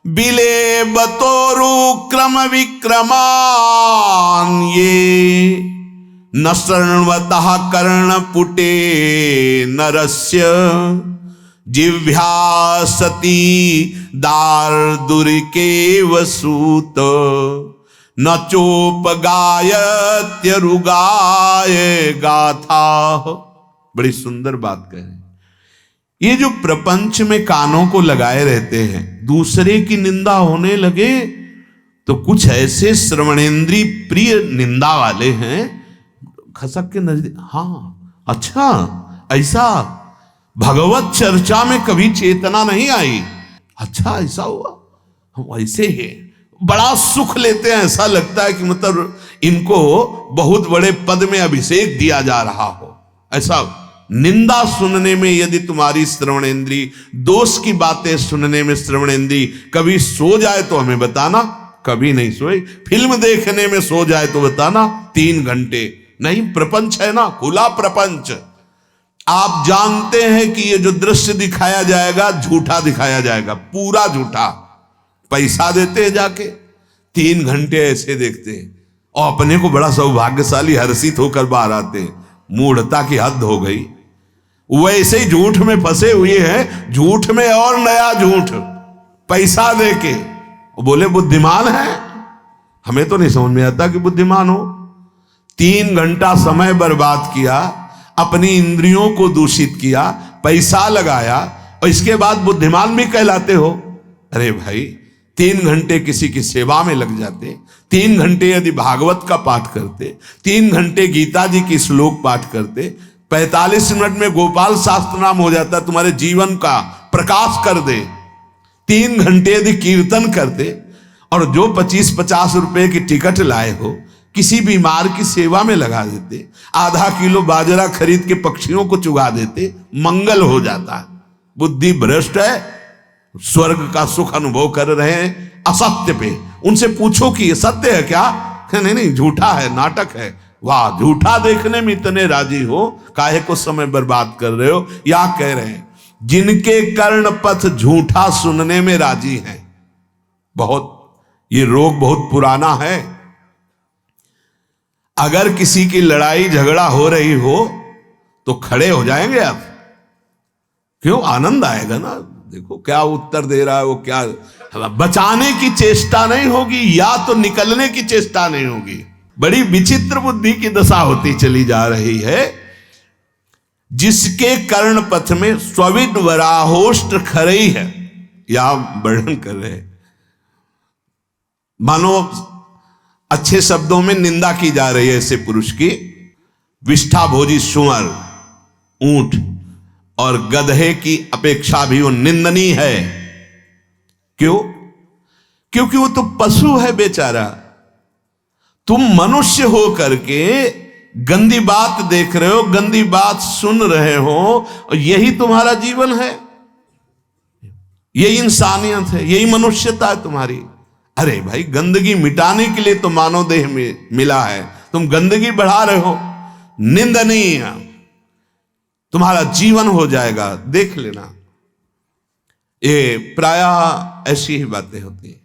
बिलेबतोरु क्रम विक्रमान ये न शृण्वतः कर्णपुटे नरस्य जिह्वा सती दार्दुरिकेव सूत न चोपगायत्यरुगाय गाथा। बड़ी सुंदर बात कह रहे हैं। ये जो प्रपंच में कानों को लगाए रहते हैं, दूसरे की निंदा होने लगे तो कुछ ऐसे श्रवणेंद्री प्रिय निंदा वाले हैं, खसक के नजदीक, हाँ अच्छा ऐसा, भगवत चर्चा में कभी चेतना नहीं आई, अच्छा ऐसा हुआ, हम ऐसे ही बड़ा सुख लेते हैं, ऐसा लगता है कि मतलब इनको बहुत बड़े पद में अभिषेक दिया जा रहा हो। ऐसा निंदा सुनने में यदि तुम्हारी श्रवणेंद्री, दोष की बातें सुनने में श्रवणेंद्री कभी सो जाए तो हमें बताना, कभी नहीं सोए। फिल्म देखने में सो जाए तो बताना, 3 घंटे नहीं, प्रपंच है ना, खुला प्रपंच। आप जानते हैं कि ये जो दृश्य दिखाया जाएगा झूठा दिखाया जाएगा, पूरा झूठा। पैसा देते हैं जाके, 3 घंटे ऐसे देखते हैं और अपने को बड़ा सौभाग्यशाली हर्षित होकर बाहर आते हैं। मूढ़ता की हद हो गई। वैसे ही झूठ में फंसे हुए हैं, झूठ में और नया झूठ, पैसा देके। बोले बुद्धिमान है, हमें तो नहीं समझ में आता कि बुद्धिमान हो। 3 घंटा समय बर्बाद किया, अपनी इंद्रियों को दूषित किया, पैसा लगाया और इसके बाद बुद्धिमान भी कहलाते हो। अरे भाई 3 घंटे किसी की सेवा में लग जाते, 3 घंटे यदि भागवत का पाठ करते, 3 घंटे गीता जी की श्लोक पाठ करते, 45 मिनट में गोपाल शास्त्र नाम हो जाता, तुम्हारे जीवन का प्रकाश कर दे। 3 घंटे यदि कीर्तन करते और जो 25-50 रुपए की टिकट लाए हो किसी बीमार की सेवा में लगा देते, आधा किलो बाजरा खरीद के पक्षियों को चुगा देते, मंगल हो जाता। बुद्धि भ्रष्ट है, स्वर्ग का सुख अनुभव कर रहे हैं असत्य पे। उनसे पूछो कि ये सत्य है क्या? नहीं नहीं, झूठा है, नाटक है। वाह, झूठा देखने में इतने राजी हो, काहे को समय बर्बाद कर रहे हो? या कह रहे हैं जिनके कर्ण पथ झूठा सुनने में राजी हैं। बहुत, ये रोग बहुत पुराना है। अगर किसी की लड़ाई झगड़ा हो रही हो तो खड़े हो जाएंगे आप, क्यों? आनंद आएगा ना। देखो क्या उत्तर दे रहा है वो, क्या बचाने की चेष्टा नहीं होगी या तो निकलने की चेष्टा नहीं होगी। बड़ी विचित्र बुद्धि की दशा होती चली जा रही है। जिसके कर्ण पथ में स्विद वराहोष्ट खरई है, या वर्णन कर रहे हैं, मानो अच्छे शब्दों में निंदा की जा रही है ऐसे पुरुष की। विष्ठा भोजी सुअर, ऊंट और गधे की अपेक्षा भी वो निंदनीय है। क्यों? क्योंकि वो तो पशु है बेचारा। तुम मनुष्य हो करके गंदी बात देख रहे हो, गंदी बात सुन रहे हो, और यही तुम्हारा जीवन है, यही इंसानियत है, यही मनुष्यता है तुम्हारी। अरे भाई, गंदगी मिटाने के लिए तो मानव देह में मिला है, तुम गंदगी बढ़ा रहे हो, निंदनीय तुम्हारा जीवन हो जाएगा। देख लेना, ये प्रायः ऐसी ही बातें होती हैं।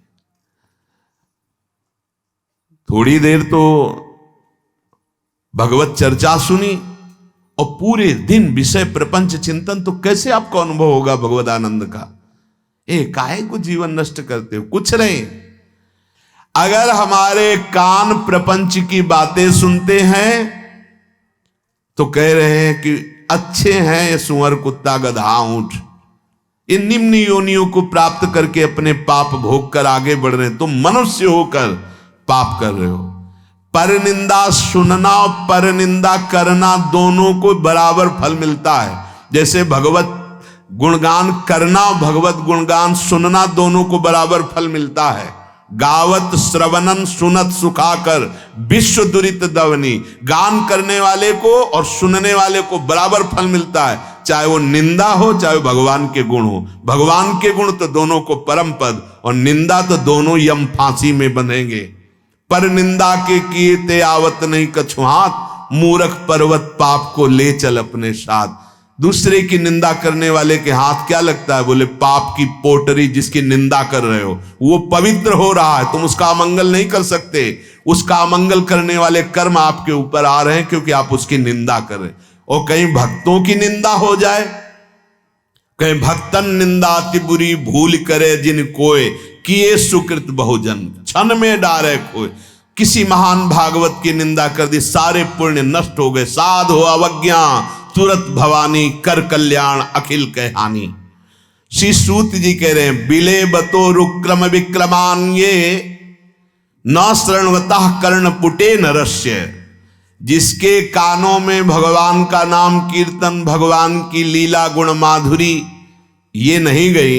थोड़ी देर तो भगवत चर्चा सुनी और पूरे दिन विषय प्रपंच चिंतन, तो कैसे आपको अनुभव होगा भगवद आनंद का? काहे को जीवन नष्ट करते हो? कुछ नहीं। अगर हमारे कान प्रपंच की बातें सुनते हैं तो कह रहे हैं कि अच्छे हैं ये सुअर, कुत्ता, गधा, ऊंट, इन निम्न योनियों को प्राप्त करके अपने पाप भोग कर आगे बढ़ रहे हैं। तुम मनुष्य होकर पाप कर रहे हो। पर निंदा सुनना और पर निंदा करना दोनों को बराबर फल मिलता है। जैसे भगवत गुणगान करना और भगवत गुणगान सुनना दोनों को बराबर फल मिलता है। गावत श्रवणन सुनत सुखाकर विश्व दुरित दवनी। गान करने वाले को और सुनने वाले को बराबर फल मिलता है, चाहे वो निंदा हो चाहे भगवान के गुण हो। भगवान के गुण तो दोनों को परम पद, और निंदा तो दोनों यम फांसी में बंधेंगे। पर निंदा के किए ते आवत नहीं कछु हाथ, मूर्ख पर्वत पाप को ले चल अपने साथ। दूसरे की निंदा करने वाले के हाथ क्या लगता है? बोले पाप की पोटरी जिसकी निंदा कर रहे हो वो पवित्र हो रहा है, तुम उसका अमंगल नहीं कर सकते। उसका अमंगल करने वाले कर्म आपके ऊपर आ रहे हैं क्योंकि आप उसकी निंदा कर रहे हैं। और कहीं भक्तों की निंदा हो जाए, कहीं भक्तन निंदा अति बुरी भूल करे जिन कोय, किए सुकृत बहुजन क्षण में डारे खोए। किसी महान भागवत की निंदा कर दी, सारे पुण्य नष्ट हो गए। साध हो अवज्ञा तुरंत भवानी, कर कल्याण अखिल कह हानि। श्री सूत जी कह रहे हैं, बिले बतो रुक्रम विक्रमान ये न शरणवतः कर्ण पुटे नरस्य। जिसके कानों में भगवान का नाम कीर्तन, भगवान की लीला गुण माधुरी ये नहीं गई,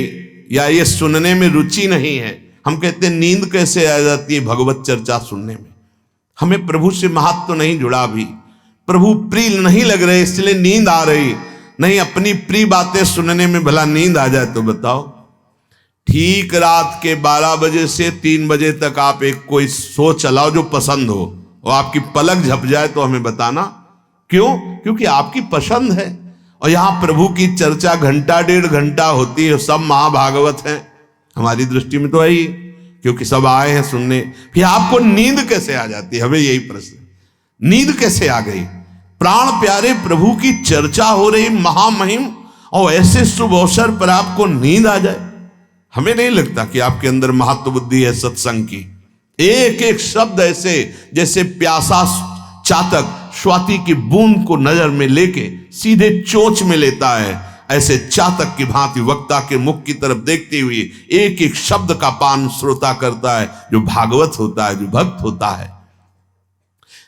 या ये सुनने में रुचि नहीं है। हम कहते हैं नींद कैसे आ जाती है भगवत चर्चा सुनने में। हमें प्रभु से महत्व नहीं जुड़ा, भी प्रभु प्रिय नहीं लग रहे इसलिए नींद आ रही नहीं। अपनी प्रिय बातें सुनने में भला नींद आ जाए तो बताओ। ठीक रात के 12 बजे से 3 बजे तक आप एक कोई शो चलाओ जो पसंद हो, और आपकी पलक झप जाए तो हमें बताना क्यों? क्योंकि आपकी पसंद है। और यहां प्रभु की चर्चा घंटा 1.5 घंटा होती है, सब महाभागवत हैं हमारी दृष्टि में तो है ही, क्योंकि सब आए हैं सुनने। फिर आपको नींद कैसे आ जाती है? हमें यही प्रश्न, नींद कैसे आ गई? प्राण प्यारे प्रभु की चर्चा हो रही महामहिम, और ऐसे शुभ अवसर पर आपको नींद आ जाए। हमें नहीं लगता कि आपके अंदर महत्व बुद्धि है सत्संग की। एक एक शब्द ऐसे जैसे प्यासा चातक स्वाति की बूंद को नजर में लेके सीधे चोंच में लेता है, ऐसे चातक की भांति वक्ता के मुख की तरफ देखते हुए एक एक शब्द का पान श्रोता करता है, जो भागवत होता है, जो भक्त होता है।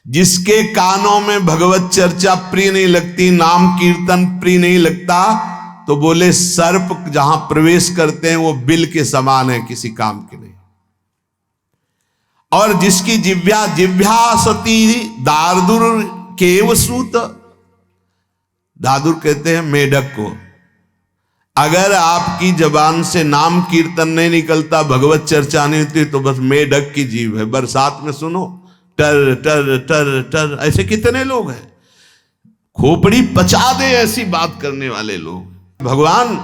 जिसके कानों में भगवत चर्चा प्रिय नहीं लगती, नाम कीर्तन प्रिय नहीं लगता, तो बोले सर्प जहां प्रवेश करते हैं वो बिल के समान है, किसी काम के नहीं। और जिसकी जिव्या सती दारदुर केव सूत, दादुर कहते हैं मेढक को। अगर आपकी जबान से नाम कीर्तन नहीं निकलता, भगवत चर्चा नहीं होती, तो बस मेढक की जीव है। बरसात में सुनो टर टर टर टर, ऐसे कितने लोग हैं, खोपड़ी पचा दे ऐसी बात करने वाले लोग। भगवान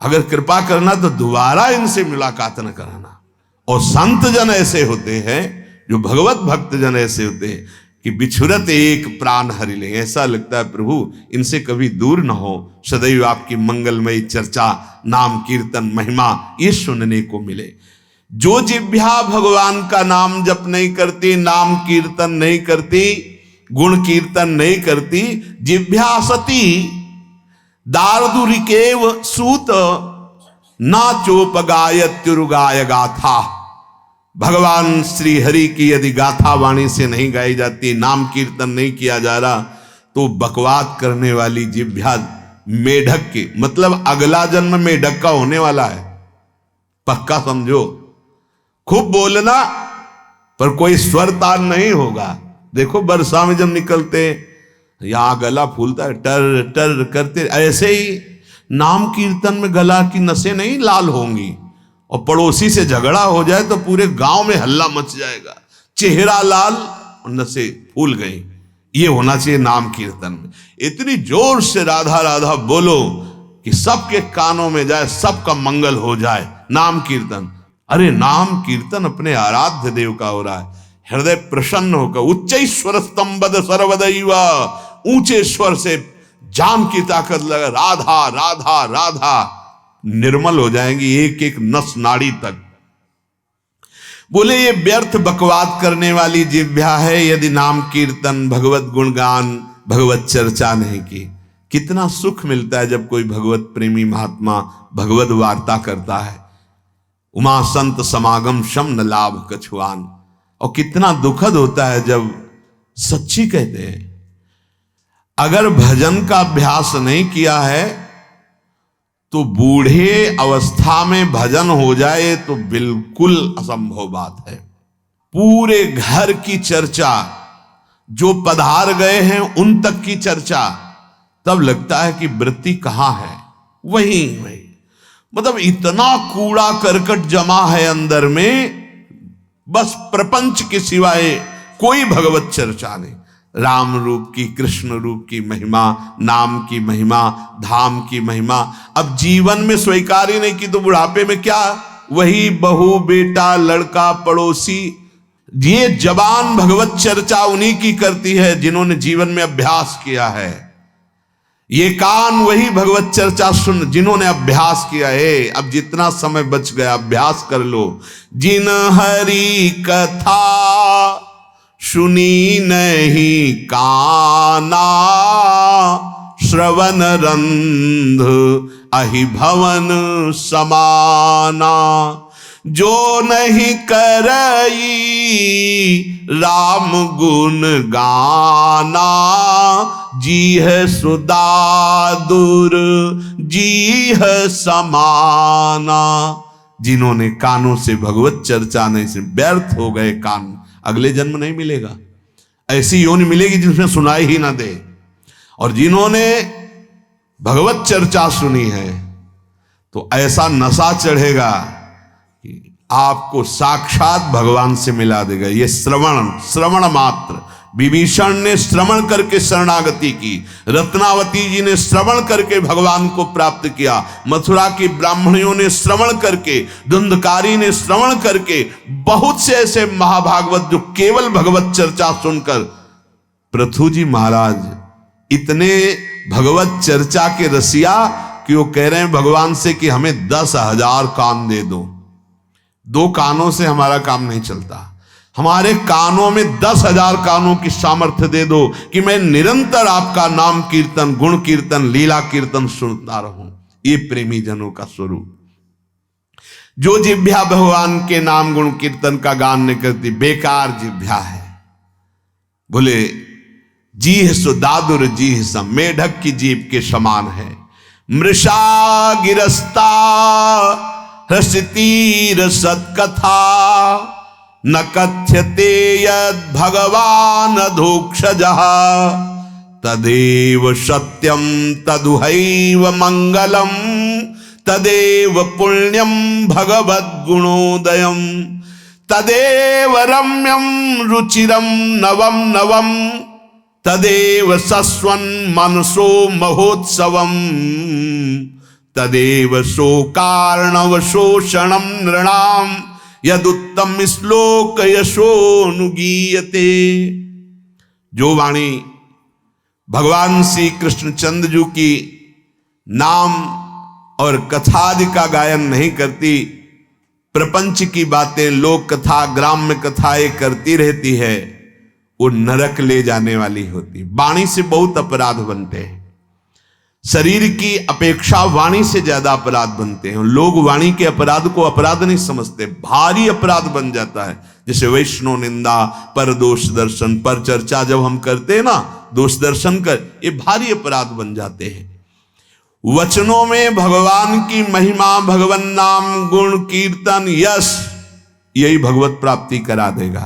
अगर कृपा करना तो दोबारा इनसे मुलाकात न कराना। और संत जन ऐसे होते हैं, जो भगवत भक्त जन ऐसे होते हैं कि बिछुरत एक प्राण हरि ले। ऐसा लगता है प्रभु इनसे कभी दूर ना हो, सदैव आपकी मंगलमयी चर्चा, नाम कीर्तन, महिमा ये सुनने को मिले। जो जिह्वा भगवान का नाम जप नहीं करती, नाम कीर्तन नहीं करती, गुण कीर्तन नहीं करती, जिह्वा सती दारदुरिकेव सूत ना चोप गायत्युरुगाय गाथा। भगवान श्री हरि की यदि गाथा वाणी से नहीं गाई जाती, नाम कीर्तन नहीं किया जा रहा, तो बकवाद करने वाली जिह्वा मेढक की, मतलब अगला जन्म मेढक का होने वाला है, पक्का समझो। खूब बोलना पर कोई स्वर तान नहीं होगा। देखो वर्षा में जब निकलते यहां गला फूलता है, टर टर करते, ऐसे ही नाम कीर्तन में गला की नसें नहीं लाल होंगी। और पड़ोसी से झगड़ा हो जाए तो पूरे गांव में हल्ला मच जाएगा, चेहरा लाल और नसें फूल गई। ये होना चाहिए नाम कीर्तन में। इतनी जोर से राधा राधा बोलो कि सबके कानों में जाए, सबका मंगल हो जाए। नाम कीर्तन, अरे नाम कीर्तन अपने आराध्य देव का हो रहा है, हृदय प्रसन्न होकर उच्च स्वर स्तंभद सर्वदैव, ऊंचे स्वर से जान की ताकत लगा राधा राधा राधा, निर्मल हो जाएंगी एक एक नस नाड़ी तक। बोले ये व्यर्थ बकवाद करने वाली जिह्वा है यदि नाम कीर्तन, भगवत गुणगान, भगवत चर्चा नहीं की। कितना सुख मिलता है जब कोई भगवत प्रेमी महात्मा भगवत वार्ता करता है। उमा संत समागम शम न लाभ कछुआन। और कितना दुखद होता है जब सच्ची कहते हैं, अगर भजन का अभ्यास नहीं किया है तो बूढ़े अवस्था में भजन हो जाए तो बिल्कुल असंभव बात है। पूरे घर की चर्चा, जो पधार गए हैं उन तक की चर्चा, तब लगता है कि वृत्ति कहां है, वही मतलब इतना कूड़ा करकट जमा है अंदर में, बस प्रपंच के सिवाय कोई भगवत चर्चा नहीं। राम रूप की, कृष्ण रूप की महिमा, नाम की महिमा, धाम की महिमा। अब जीवन में स्वीकार ही नहीं की तो बुढ़ापे में क्या, वही बहू बेटा लड़का पड़ोसी ये जबान भगवत चर्चा उन्हीं की करती है जिन्होंने जीवन में अभ्यास किया है। ये कान वही भगवत चर्चा सुन जिन्होंने अभ्यास किया है। अब जितना समय बच गया अभ्यास कर लो। जिन हरि कथा सुनी नहीं काना, श्रवण रंध अहि भवन समाना। जो नहीं करई राम गुण गाना, जी है सुदादुर जी है समाना। जिन्होंने कानों से भगवत चर्चा नहीं से व्यर्थ हो गए कान, अगले जन्म नहीं मिलेगा। ऐसी योनि मिलेगी जिसमें सुनाई ही ना दे। और जिन्होंने भगवत चर्चा सुनी है तो ऐसा नशा चढ़ेगा कि आपको साक्षात भगवान से मिला देगा। ये श्रवण मात्र। विभीषण ने श्रवण करके शरणागति की, रत्नावती जी ने श्रवण करके भगवान को प्राप्त किया, मथुरा की ब्राह्मणियों ने श्रवण करके, धुंधकारी ने श्रवण करके, बहुत से ऐसे महाभागवत जो केवल भगवत चर्चा सुनकर। पृथु जी महाराज इतने भगवत चर्चा के रसिया कि वो कह रहे हैं भगवान से कि हमें 10,000 कान दे दो। 2 कानों से हमारा काम नहीं चलता, हमारे कानों में 10,000 कानों की सामर्थ्य दे दो कि मैं निरंतर आपका नाम कीर्तन, गुण कीर्तन, लीला कीर्तन सुनता रहूं। ये प्रेमी जनों का स्वरूप। जो जिह्वा भगवान के नाम गुण कीर्तन का गान नहीं करती, बेकार जिह्वा है। बोले जीह सो दादुर जीह सम, मेढक की जीभ के समान है। मृषा गिरस्ता हृषितीर सत्कथा, न कथ्यते यद भगवान अधोक्षजः। तदेव सत्यम तदुहैव मंगलम, तदेव पुण्यम भगवद गुणोदयम। तदेव रम्यम रुचिरम नवम नवम, तदेव सस्वन मनसो महोत्सवम। तदेव शोकार्णव शोषणम नृणाम, यदुत्तम श्लोक यशोनुगीयते। जो वाणी भगवान श्री कृष्णचंद्र जी की नाम और कथादि का गायन नहीं करती, प्रपंच की बातें, लोक कथा, ग्राम्य कथाएं करती रहती है, वो नरक ले जाने वाली होती। वाणी से बहुत अपराध बनते हैं। शरीर की अपेक्षा वाणी से ज्यादा अपराध बनते हैं। लोग वाणी के अपराध को अपराध नहीं समझते, भारी अपराध बन जाता है। जैसे वैष्णव निंदा, पर दोष दर्शन, पर चर्चा जब हम करते हैं ना, दोष दर्शन कर, ये भारी अपराध बन जाते हैं। वचनों में भगवान की महिमा, भगवान नाम, गुण, कीर्तन, यश, यही भगवत प्राप्ति करा देगा।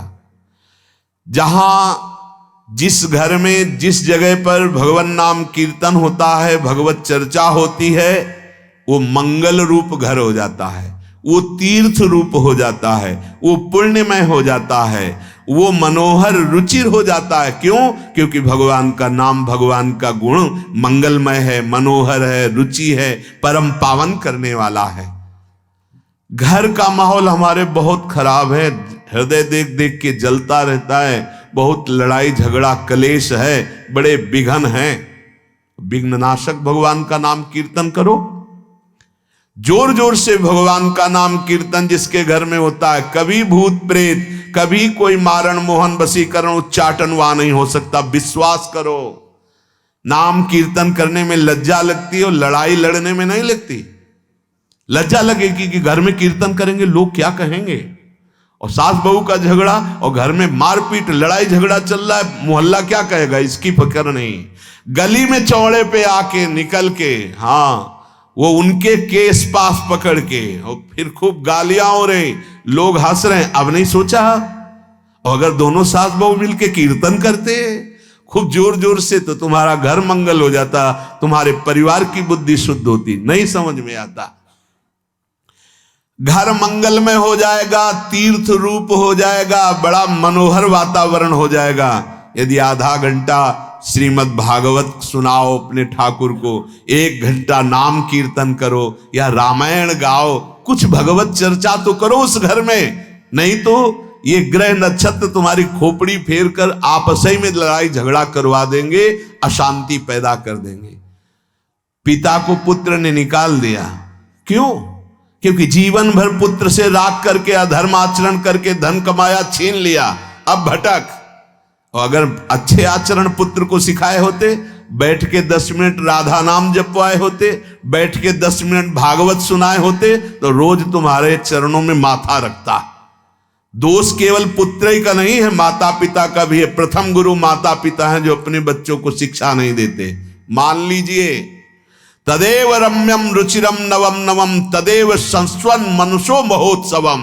जहां जिस घर में, जिस जगह पर भगवान नाम कीर्तन होता है, भगवत चर्चा होती है, वो मंगल रूप घर हो जाता है, वो तीर्थ रूप हो जाता है, वो पुण्यमय हो जाता है, वो मनोहर रुचिर हो जाता है। क्यों? क्योंकि भगवान का नाम, भगवान का गुण मंगलमय है, मनोहर है, रुचि है, परम पावन करने वाला है। घर का माहौल हमारे बहुत खराब है, हृदय देख देख के जलता रहता है, बहुत लड़ाई झगड़ा कलेश है, बड़े विघ्न हैं। विघ्न नाशक भगवान का नाम कीर्तन करो, जोर जोर से भगवान का नाम कीर्तन जिसके घर में होता है, कभी भूत प्रेत, कभी कोई मारण मोहन वशीकरण उच्चाटन वहां नहीं हो सकता। विश्वास करो, नाम कीर्तन करने में लज्जा लगती है और लड़ाई लड़ने में नहीं लगती। लज्जा लगेगी कि घर में कीर्तन करेंगे लोग क्या कहेंगे, और सास बहू का झगड़ा और घर में मारपीट, लड़ाई झगड़ा चल रहा है, मोहल्ला क्या कहेगा, इसकी फिक्र नहीं। गली में चौड़े पे आके निकल के, हाँ, वो उनके केस पास पकड़ के, और फिर खूब गालियां हो रही, लोग हंस रहे हैं। अब नहीं सोचा, और अगर दोनों सास बहू मिलके कीर्तन करते खूब जोर जोर से, तो तुम्हारा घर मंगल हो जाता, तुम्हारे परिवार की बुद्धि शुद्ध होती। नहीं समझ में आता। घर मंगलमय हो जाएगा, तीर्थ रूप हो जाएगा, बड़ा मनोहर वातावरण हो जाएगा। यदि आधा घंटा श्रीमद् भागवत सुनाओ अपने ठाकुर को, 1 घंटा नाम कीर्तन करो या रामायण गाओ, कुछ भगवत चर्चा तो करो उस घर में। नहीं तो ये ग्रह नक्षत्र तुम्हारी खोपड़ी फेर कर आपस ही में लड़ाई झगड़ा करवा देंगे, अशांति पैदा कर देंगे। पिता को पुत्र ने निकाल दिया, क्यों? क्योंकि जीवन भर पुत्र से राग करके अधर्म आचरण करके धन कमाया, छीन लिया, अब भटक। और अगर अच्छे आचरण पुत्र को सिखाए होते, बैठ के 10 मिनट राधा नाम जपवाए होते, बैठ के 10 मिनट भागवत सुनाए होते, तो रोज तुम्हारे चरणों में माथा रखता। दोष केवल पुत्र ही का नहीं है, माता पिता का भी है। प्रथम गुरु माता पिता हैं जो अपने बच्चों को शिक्षा नहीं देते। मान लीजिए, तदेव रम्यम रुचिरम नवम नवम तदेव संस्वन मनुष्यो महोत्सवम।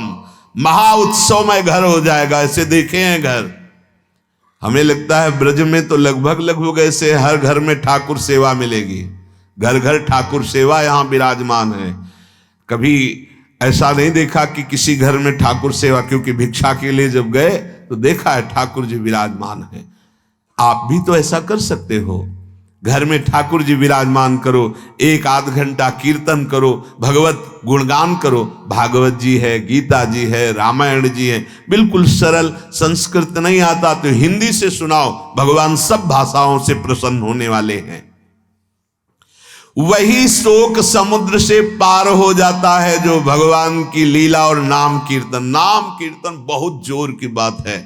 महाउत्सवमय घर हो जाएगा। ऐसे देखे हैं घर, हमें लगता है ब्रज में तो लगभग ऐसे हर घर में ठाकुर सेवा मिलेगी, घर घर ठाकुर सेवा यहां विराजमान है। कभी ऐसा नहीं देखा कि किसी घर में ठाकुर सेवा, क्योंकि भिक्षा के लिए जब गए तो देखा है ठाकुर जी विराजमान है। आप भी तो ऐसा कर सकते हो, घर में ठाकुर जी विराजमान करो, 1-8 घंटा कीर्तन करो, भगवत गुणगान करो। भागवत जी है, गीता जी है, रामायण जी है, बिल्कुल सरल। संस्कृत नहीं आता तो हिंदी से सुनाओ, भगवान सब भाषाओं से प्रसन्न होने वाले हैं। वही शोक समुद्र से पार हो जाता है जो भगवान की लीला और नाम कीर्तन। नाम कीर्तन बहुत जोर की बात है।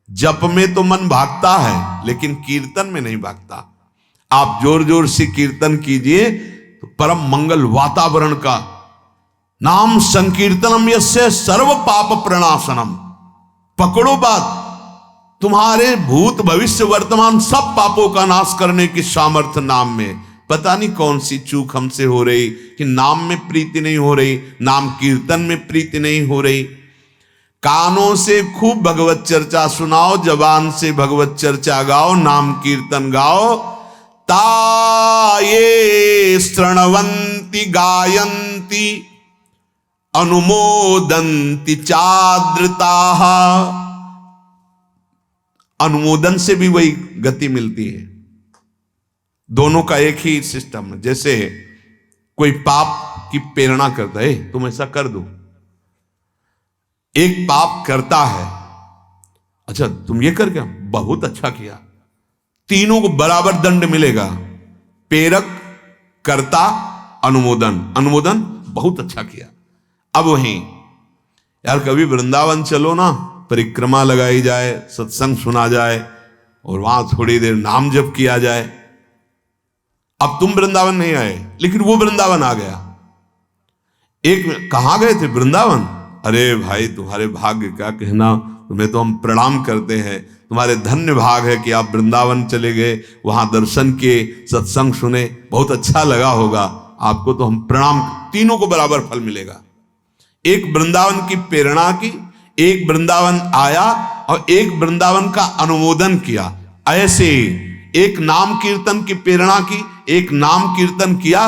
जप में तो मन भागता है, लेकिन कीर्तन में नहीं भागता। आप जोर जोर से कीर्तन कीजिए तो परम मंगल वातावरण का। नाम संकीर्तनम यस्य सर्व पाप प्रणाशनम। पकड़ो बात, तुम्हारे भूत भविष्य वर्तमान सब पापों का नाश करने की सामर्थ्य नाम में। पता नहीं कौन सी चूक हमसे हो रही कि नाम में प्रीति नहीं हो रही, नाम कीर्तन में प्रीति नहीं हो रही। कानों से खूब भगवत चर्चा सुनाओ, जबान से भगवत चर्चा गाओ, नाम कीर्तन गाओ। ताये शृण्वन्ति गायन्ति अनुमोदन्ति चाद्रताः। अनुमोदन से भी वही गति मिलती है। दोनों का एक ही सिस्टम है। जैसे कोई पाप की प्रेरणा करता है, तुम ऐसा कर दो, एक पाप करता है, अच्छा तुम ये कर क्या, बहुत अच्छा किया, तीनों को बराबर दंड मिलेगा। प्रेरक, कर्ता, अनुमोदन। अनुमोदन, बहुत अच्छा किया। अब वहीं यार कभी वृंदावन चलो ना, परिक्रमा लगाई जाए, सत्संग सुना जाए और वहां थोड़ी देर नाम जप किया जाए। अब तुम वृंदावन नहीं आए, लेकिन वो वृंदावन आ गया। एक कहां गए थे, वृंदावन। अरे भाई तुम्हारे भाग्य क्या कहना, तुम्हें तो हम प्रणाम करते हैं, तुम्हारे धन्य भाग है कि आप वृंदावन चले गए, वहां दर्शन किए, सत्संग सुने, बहुत अच्छा लगा होगा आपको, तो हम प्रणाम। तीनों को बराबर फल मिलेगा। एक वृंदावन की प्रेरणा की, एक वृंदावन आया और एक वृंदावन का अनुमोदन किया। ऐसे एक नाम कीर्तन की प्रेरणा की, एक नाम कीर्तन किया।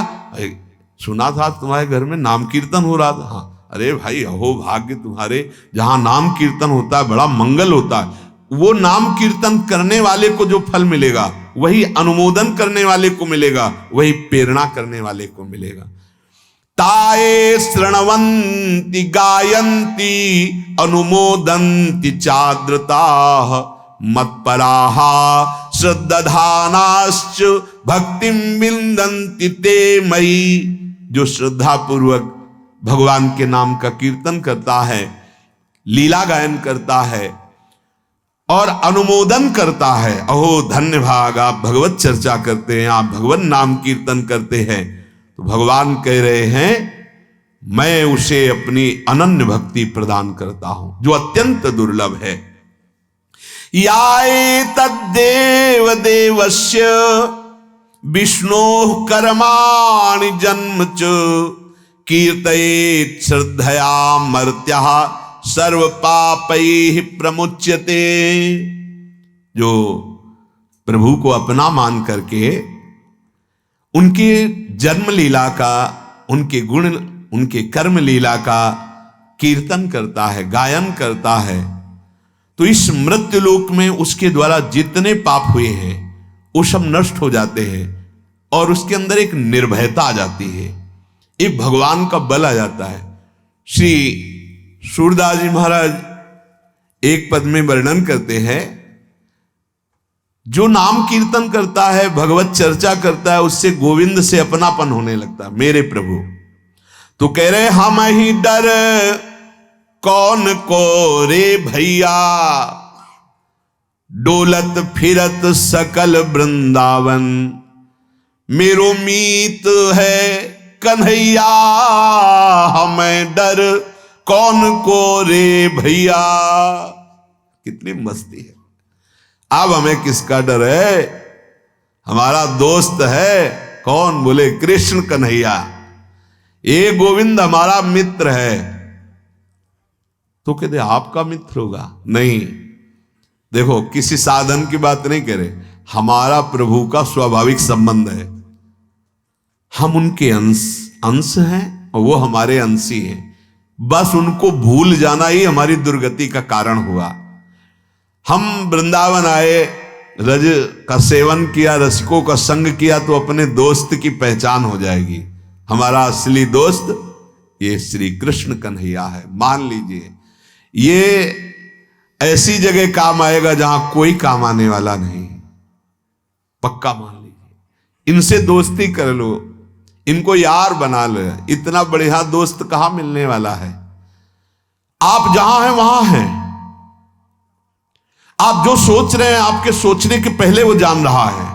सुना था तुम्हारे घर में नाम कीर्तन हो रहा था। हाँ, अरे भाई अहो भाग्य तुम्हारे, जहां नाम कीर्तन होता है बड़ा मंगल होता है। वो नाम कीर्तन करने वाले को जो फल मिलेगा, वही अनुमोदन करने वाले को मिलेगा, वही प्रेरणा करने वाले को मिलेगा। ताये शृण्वन्ति गायन्ति अनुमोदन्ति चाद्रताः मत्पराः श्रद्धानाश्च भक्तिं विन्दन्ति ते मयि। जो श्रद्धा पूर्वक भगवान के नाम का कीर्तन करता है, लीला गायन करता है और अनुमोदन करता है, अहो धन्य भाग, आप भगवत चर्चा करते हैं, आप भगवान नाम कीर्तन करते हैं, तो भगवान कह रहे हैं मैं उसे अपनी अनन्य भक्ति प्रदान करता हूं, जो अत्यंत दुर्लभ है। याए तद्देव देवस्य विष्णोः कर्माणि जन्म च कीर्तयेत् श्रद्धया मर्त्यः सर्व पापैः प्रमुच्यते। जो प्रभु को अपना मान करके उनके जन्म लीला का, उनके गुण, उनके कर्म लीला का कीर्तन करता है, गायन करता है, तो इस मृत्यु लोक में उसके द्वारा जितने पाप हुए हैं वो सब नष्ट हो जाते हैं और उसके अंदर एक निर्भयता आ जाती है, एक भगवान का बल आ जाता है। श्री सूरदास जी महाराज एक पद में वर्णन करते हैं, जो नाम कीर्तन करता है, भगवत चर्चा करता है, उससे गोविंद से अपनापन होने लगता है। मेरे प्रभु तो कह रहे हम ही डर कौन को रे भैया, डोलत फिरत सकल वृंदावन, मेरो मीत है कन्हैया, हमें डर कौन को रे भैया। कितनी मस्ती है। अब हमें किसका डर है? हमारा दोस्त है कौन? बोले कृष्ण कन्हैया, ये गोविंद हमारा मित्र है। तो कहते आपका मित्र होगा? नहीं, देखो किसी साधन की बात नहीं कह रहे, हमारा प्रभु का स्वाभाविक संबंध है। हम उनके अंश हैं और वो हमारे अंशी हैं। बस उनको भूल जाना ही हमारी दुर्गति का कारण हुआ। हम वृंदावन आए, रज का सेवन किया, रसिकों का संग किया, तो अपने दोस्त की पहचान हो जाएगी। हमारा असली दोस्त ये श्री कृष्ण कन्हैया है। मान लीजिए ये ऐसी जगह काम आएगा जहां कोई काम आने वाला नहीं, पक्का मान लीजिए। इनसे दोस्ती कर लो, इनको यार बना लो। इतना बढ़िया दोस्त कहां मिलने वाला है? आप जहां हैं वहां हैं। आप जो सोच रहे हैं, आपके सोचने के पहले वो जान रहा है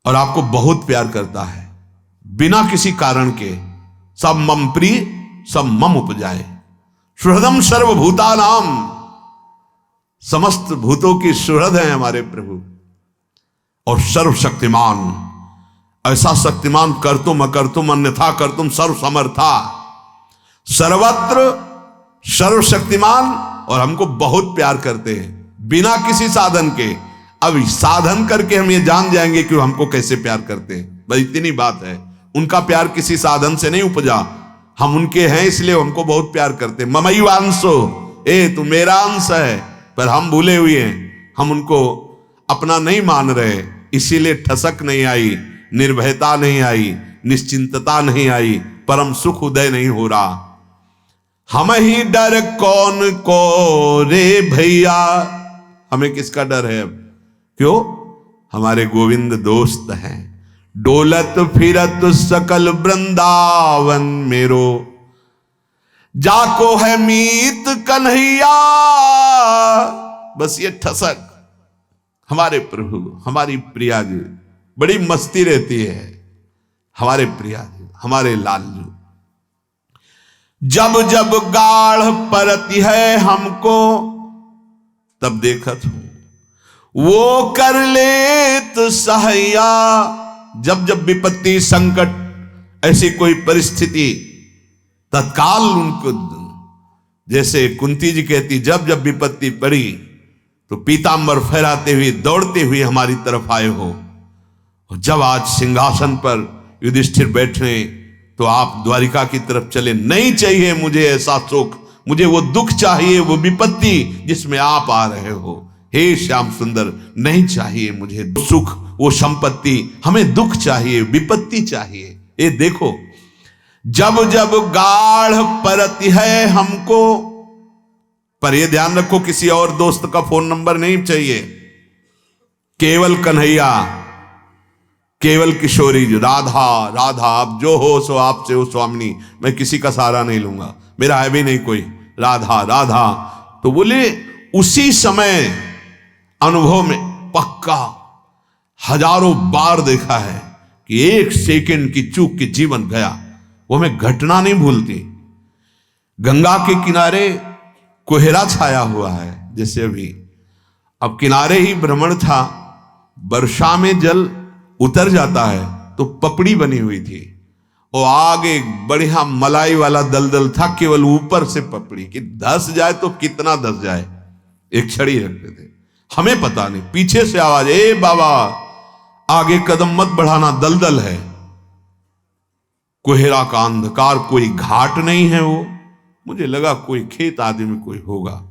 और आपको बहुत प्यार करता है, बिना किसी कारण के। सब मम प्रिय सब मम उपजाए, सुहृदम सर्वभूतानाम, समस्त भूतों की सुहृद हैं हमारे प्रभु। और सर्वशक्तिमान, ऐसा शक्तिमान, कर्तुम अकर्तुम अन्यथा कर्तुम सर्व समर्था, सर्वत्र सर्वशक्तिमान, और हमको बहुत प्यार करते हैं बिना किसी साधन के। अब साधन करके हम ये जान जाएंगे कि वो हमको कैसे प्यार करते हैं। बस इतनी बात है। उनका प्यार किसी साधन से नहीं उपजा, हम उनके हैं इसलिए हमको बहुत प्यार करते हैं। ममई वांसो, ए तू मेरा अंश है, पर हम भूले हुए हैं, हम उनको अपना नहीं मान रहे, इसीलिए ठसक नहीं आई, निर्भयता नहीं आई, निश्चिंतता नहीं आई, परम सुख उदय नहीं हो रहा। हम ही डर कौन को रे भैया, हमें किसका डर है अब? क्यों? हमारे गोविंद दोस्त हैं। डोलत फिरत सकल वृंदावन मेरो, जाको है मीत कन्हैया। बस ये ठसक, हमारे प्रभु, हमारी प्रिया जी, बड़ी मस्ती रहती है। हमारे प्रिया जी, हमारे लालजू, जब जब गाढ़ परती है हमको, तब देखत हूं वो कर लेत सहाया। जब जब विपत्ति, संकट, ऐसी कोई परिस्थिति, तत्काल उनको, जैसे कुंती जी कहती, जब जब विपत्ति पड़ी तो पीतांबर फहराते हुए दौड़ते हुए हमारी तरफ आए हो। और जब आज सिंहासन पर युधिष्ठिर बैठे तो आप द्वारिका की तरफ चले। नहीं चाहिए मुझे ऐसा सुख, मुझे वो दुख चाहिए, वो विपत्ति जिसमें आप आ रहे हो। हे श्याम सुंदर, नहीं चाहिए मुझे सुख, वो संपत्ति, हमें दुख चाहिए, विपत्ति चाहिए। ये देखो, जब जब गाढ़ परती है हमको, पर ये ध्यान रखो किसी और दोस्त का फोन नंबर नहीं चाहिए, केवल कन्हैया, केवल किशोरी जी, राधा राधा, आप जो हो सो आपसे हो स्वामिनी, मैं किसी का सहारा नहीं लूंगा, मेरा है भी नहीं कोई, राधा राधा। तो बोले उसी समय अनुभव में पक्का हजारों बार देखा है कि एक सेकंड की चूक के जीवन गया, वो मैं घटना नहीं भूलती। गंगा के किनारे कोहरा छाया हुआ है, जैसे अभी अब किनारे ही भ्रमण था, वर्षा में जल उतर जाता है तो पपड़ी बनी हुई थी, और आगे बढ़िया मलाई वाला दलदल था, केवल ऊपर से पपड़ी कि धस जाए तो कितना धस जाए, एक छड़ी रखते थे। हमें पता नहीं, पीछे से आवाज, ए बाबा आगे कदम मत बढ़ाना, दलदल है। कोहरा का अंधकार, कोई घाट नहीं है वो, मुझे लगा कोई खेत आदि में कोई होगा।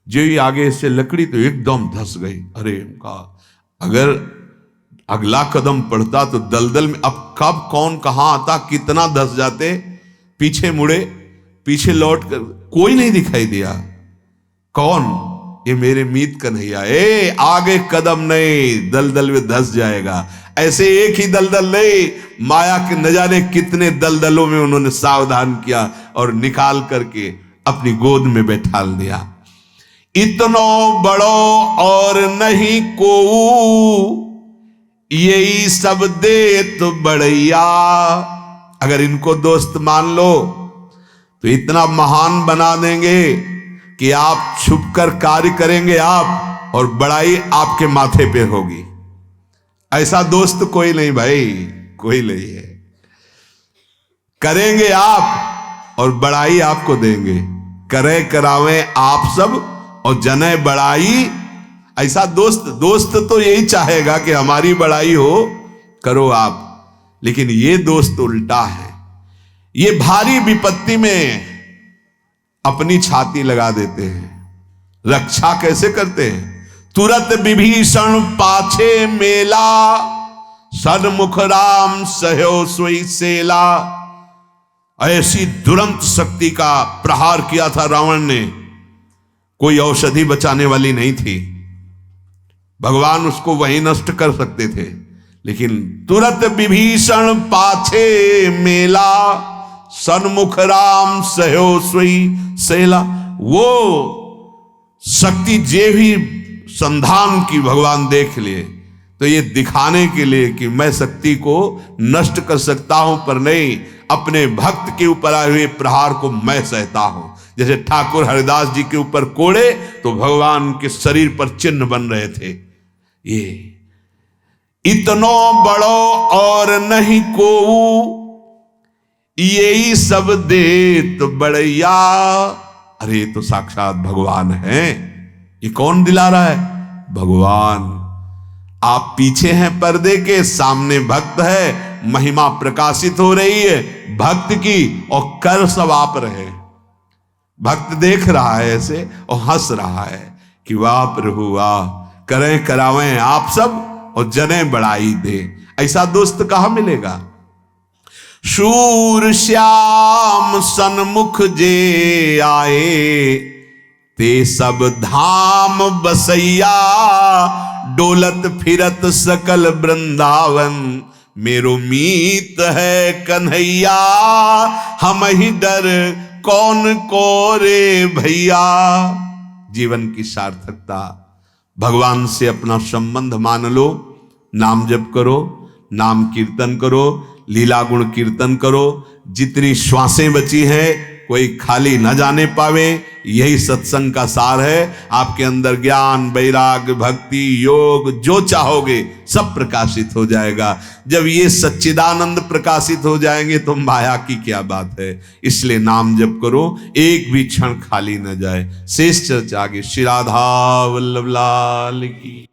जो ही आगे से लकड़ी तो एकदम धस गई। अरे का अगर अगला कदम पड़ता तो दलदल में, अब कब कौन कहां आता, कितना धस जाते। पीछे मुड़े, पीछे लौट कर कोई नहीं दिखाई दिया, कौन? ये मेरे मीत कन्हैया। ए आगे कदम नहीं, दलदल में धंस जाएगा। ऐसे एक ही दलदल नहीं, माया के न जाने कितने दलदलों में उन्होंने सावधान किया और निकाल करके अपनी गोद में बैठाल दिया। इतनो बड़ो और नहीं को, यही सब दे तो बड़ैया। अगर इनको दोस्त मान लो तो इतना महान बना देंगे कि आप छुपकर कार्य करेंगे आप, और बड़ाई आपके माथे पे होगी। ऐसा दोस्त कोई नहीं भाई, कोई नहीं है। करेंगे आप और बड़ाई आपको देंगे। करे करावे आप सब और जने बड़ाई। ऐसा दोस्त तो यही चाहेगा कि हमारी बड़ाई हो, करो आप। लेकिन ये दोस्त उल्टा है। ये भारी विपत्ति में अपनी छाती लगा देते हैं। रक्षा कैसे करते हैं? तुरत विभीषण पाछे मेला, सन्मुख राम सहयो सोई सेला। ऐसी दुरंत शक्ति का प्रहार किया था रावण ने, कोई औषधि बचाने वाली नहीं थी। भगवान उसको वहीं नष्ट कर सकते थे, लेकिन तुरत विभीषण पाछे मेला, सन्मुख राम सहयो सोई सेला। वो शक्ति जे भी संधान की भगवान देख लिए, तो ये दिखाने के लिए कि मैं शक्ति को नष्ट कर सकता हूं, पर नहीं, अपने भक्त के ऊपर आए हुए प्रहार को मैं सहता हूं। जैसे ठाकुर हरिदास जी के ऊपर कोड़े तो भगवान के शरीर पर चिन्ह बन रहे थे। ये इतनो बड़ो और नहीं को, यही सब दे तो बड़ैया। अरे तो साक्षात भगवान है। ये कौन दिला रहा है? भगवान। आप पीछे हैं पर्दे के, सामने भक्त है, महिमा प्रकाशित हो रही है भक्त की, और कर सब आप रहे। भक्त देख रहा है ऐसे और हंस रहा है कि वाह प्रभु वाह, करें करावें आप सब और जने बड़ाई दे। ऐसा दोस्त कहां मिलेगा? शूर श्याम सन्मुख जे आए, ते सब धाम बसैया। डोलत फिरत सकल वृंदावन, मेरो मीत है कन्हैया। हम ही डर कौन को रे भैया। जीवन की सार्थकता, भगवान से अपना संबंध मान लो। नाम जप करो, नाम कीर्तन करो, लीला गुण कीर्तन करो। जितनी श्वासें बची हैं कोई खाली न जाने पावे, यही सत्संग का सार है। आपके अंदर ज्ञान, वैराग्य, भक्ति, योग जो चाहोगे सब प्रकाशित हो जाएगा। जब ये सच्चिदानंद प्रकाशित हो जाएंगे तो माया की क्या बात है। इसलिए नाम जप करो, एक भी क्षण खाली न जाए। शेष चर्चा आगे। श्री राधा वल्लभ लाल की।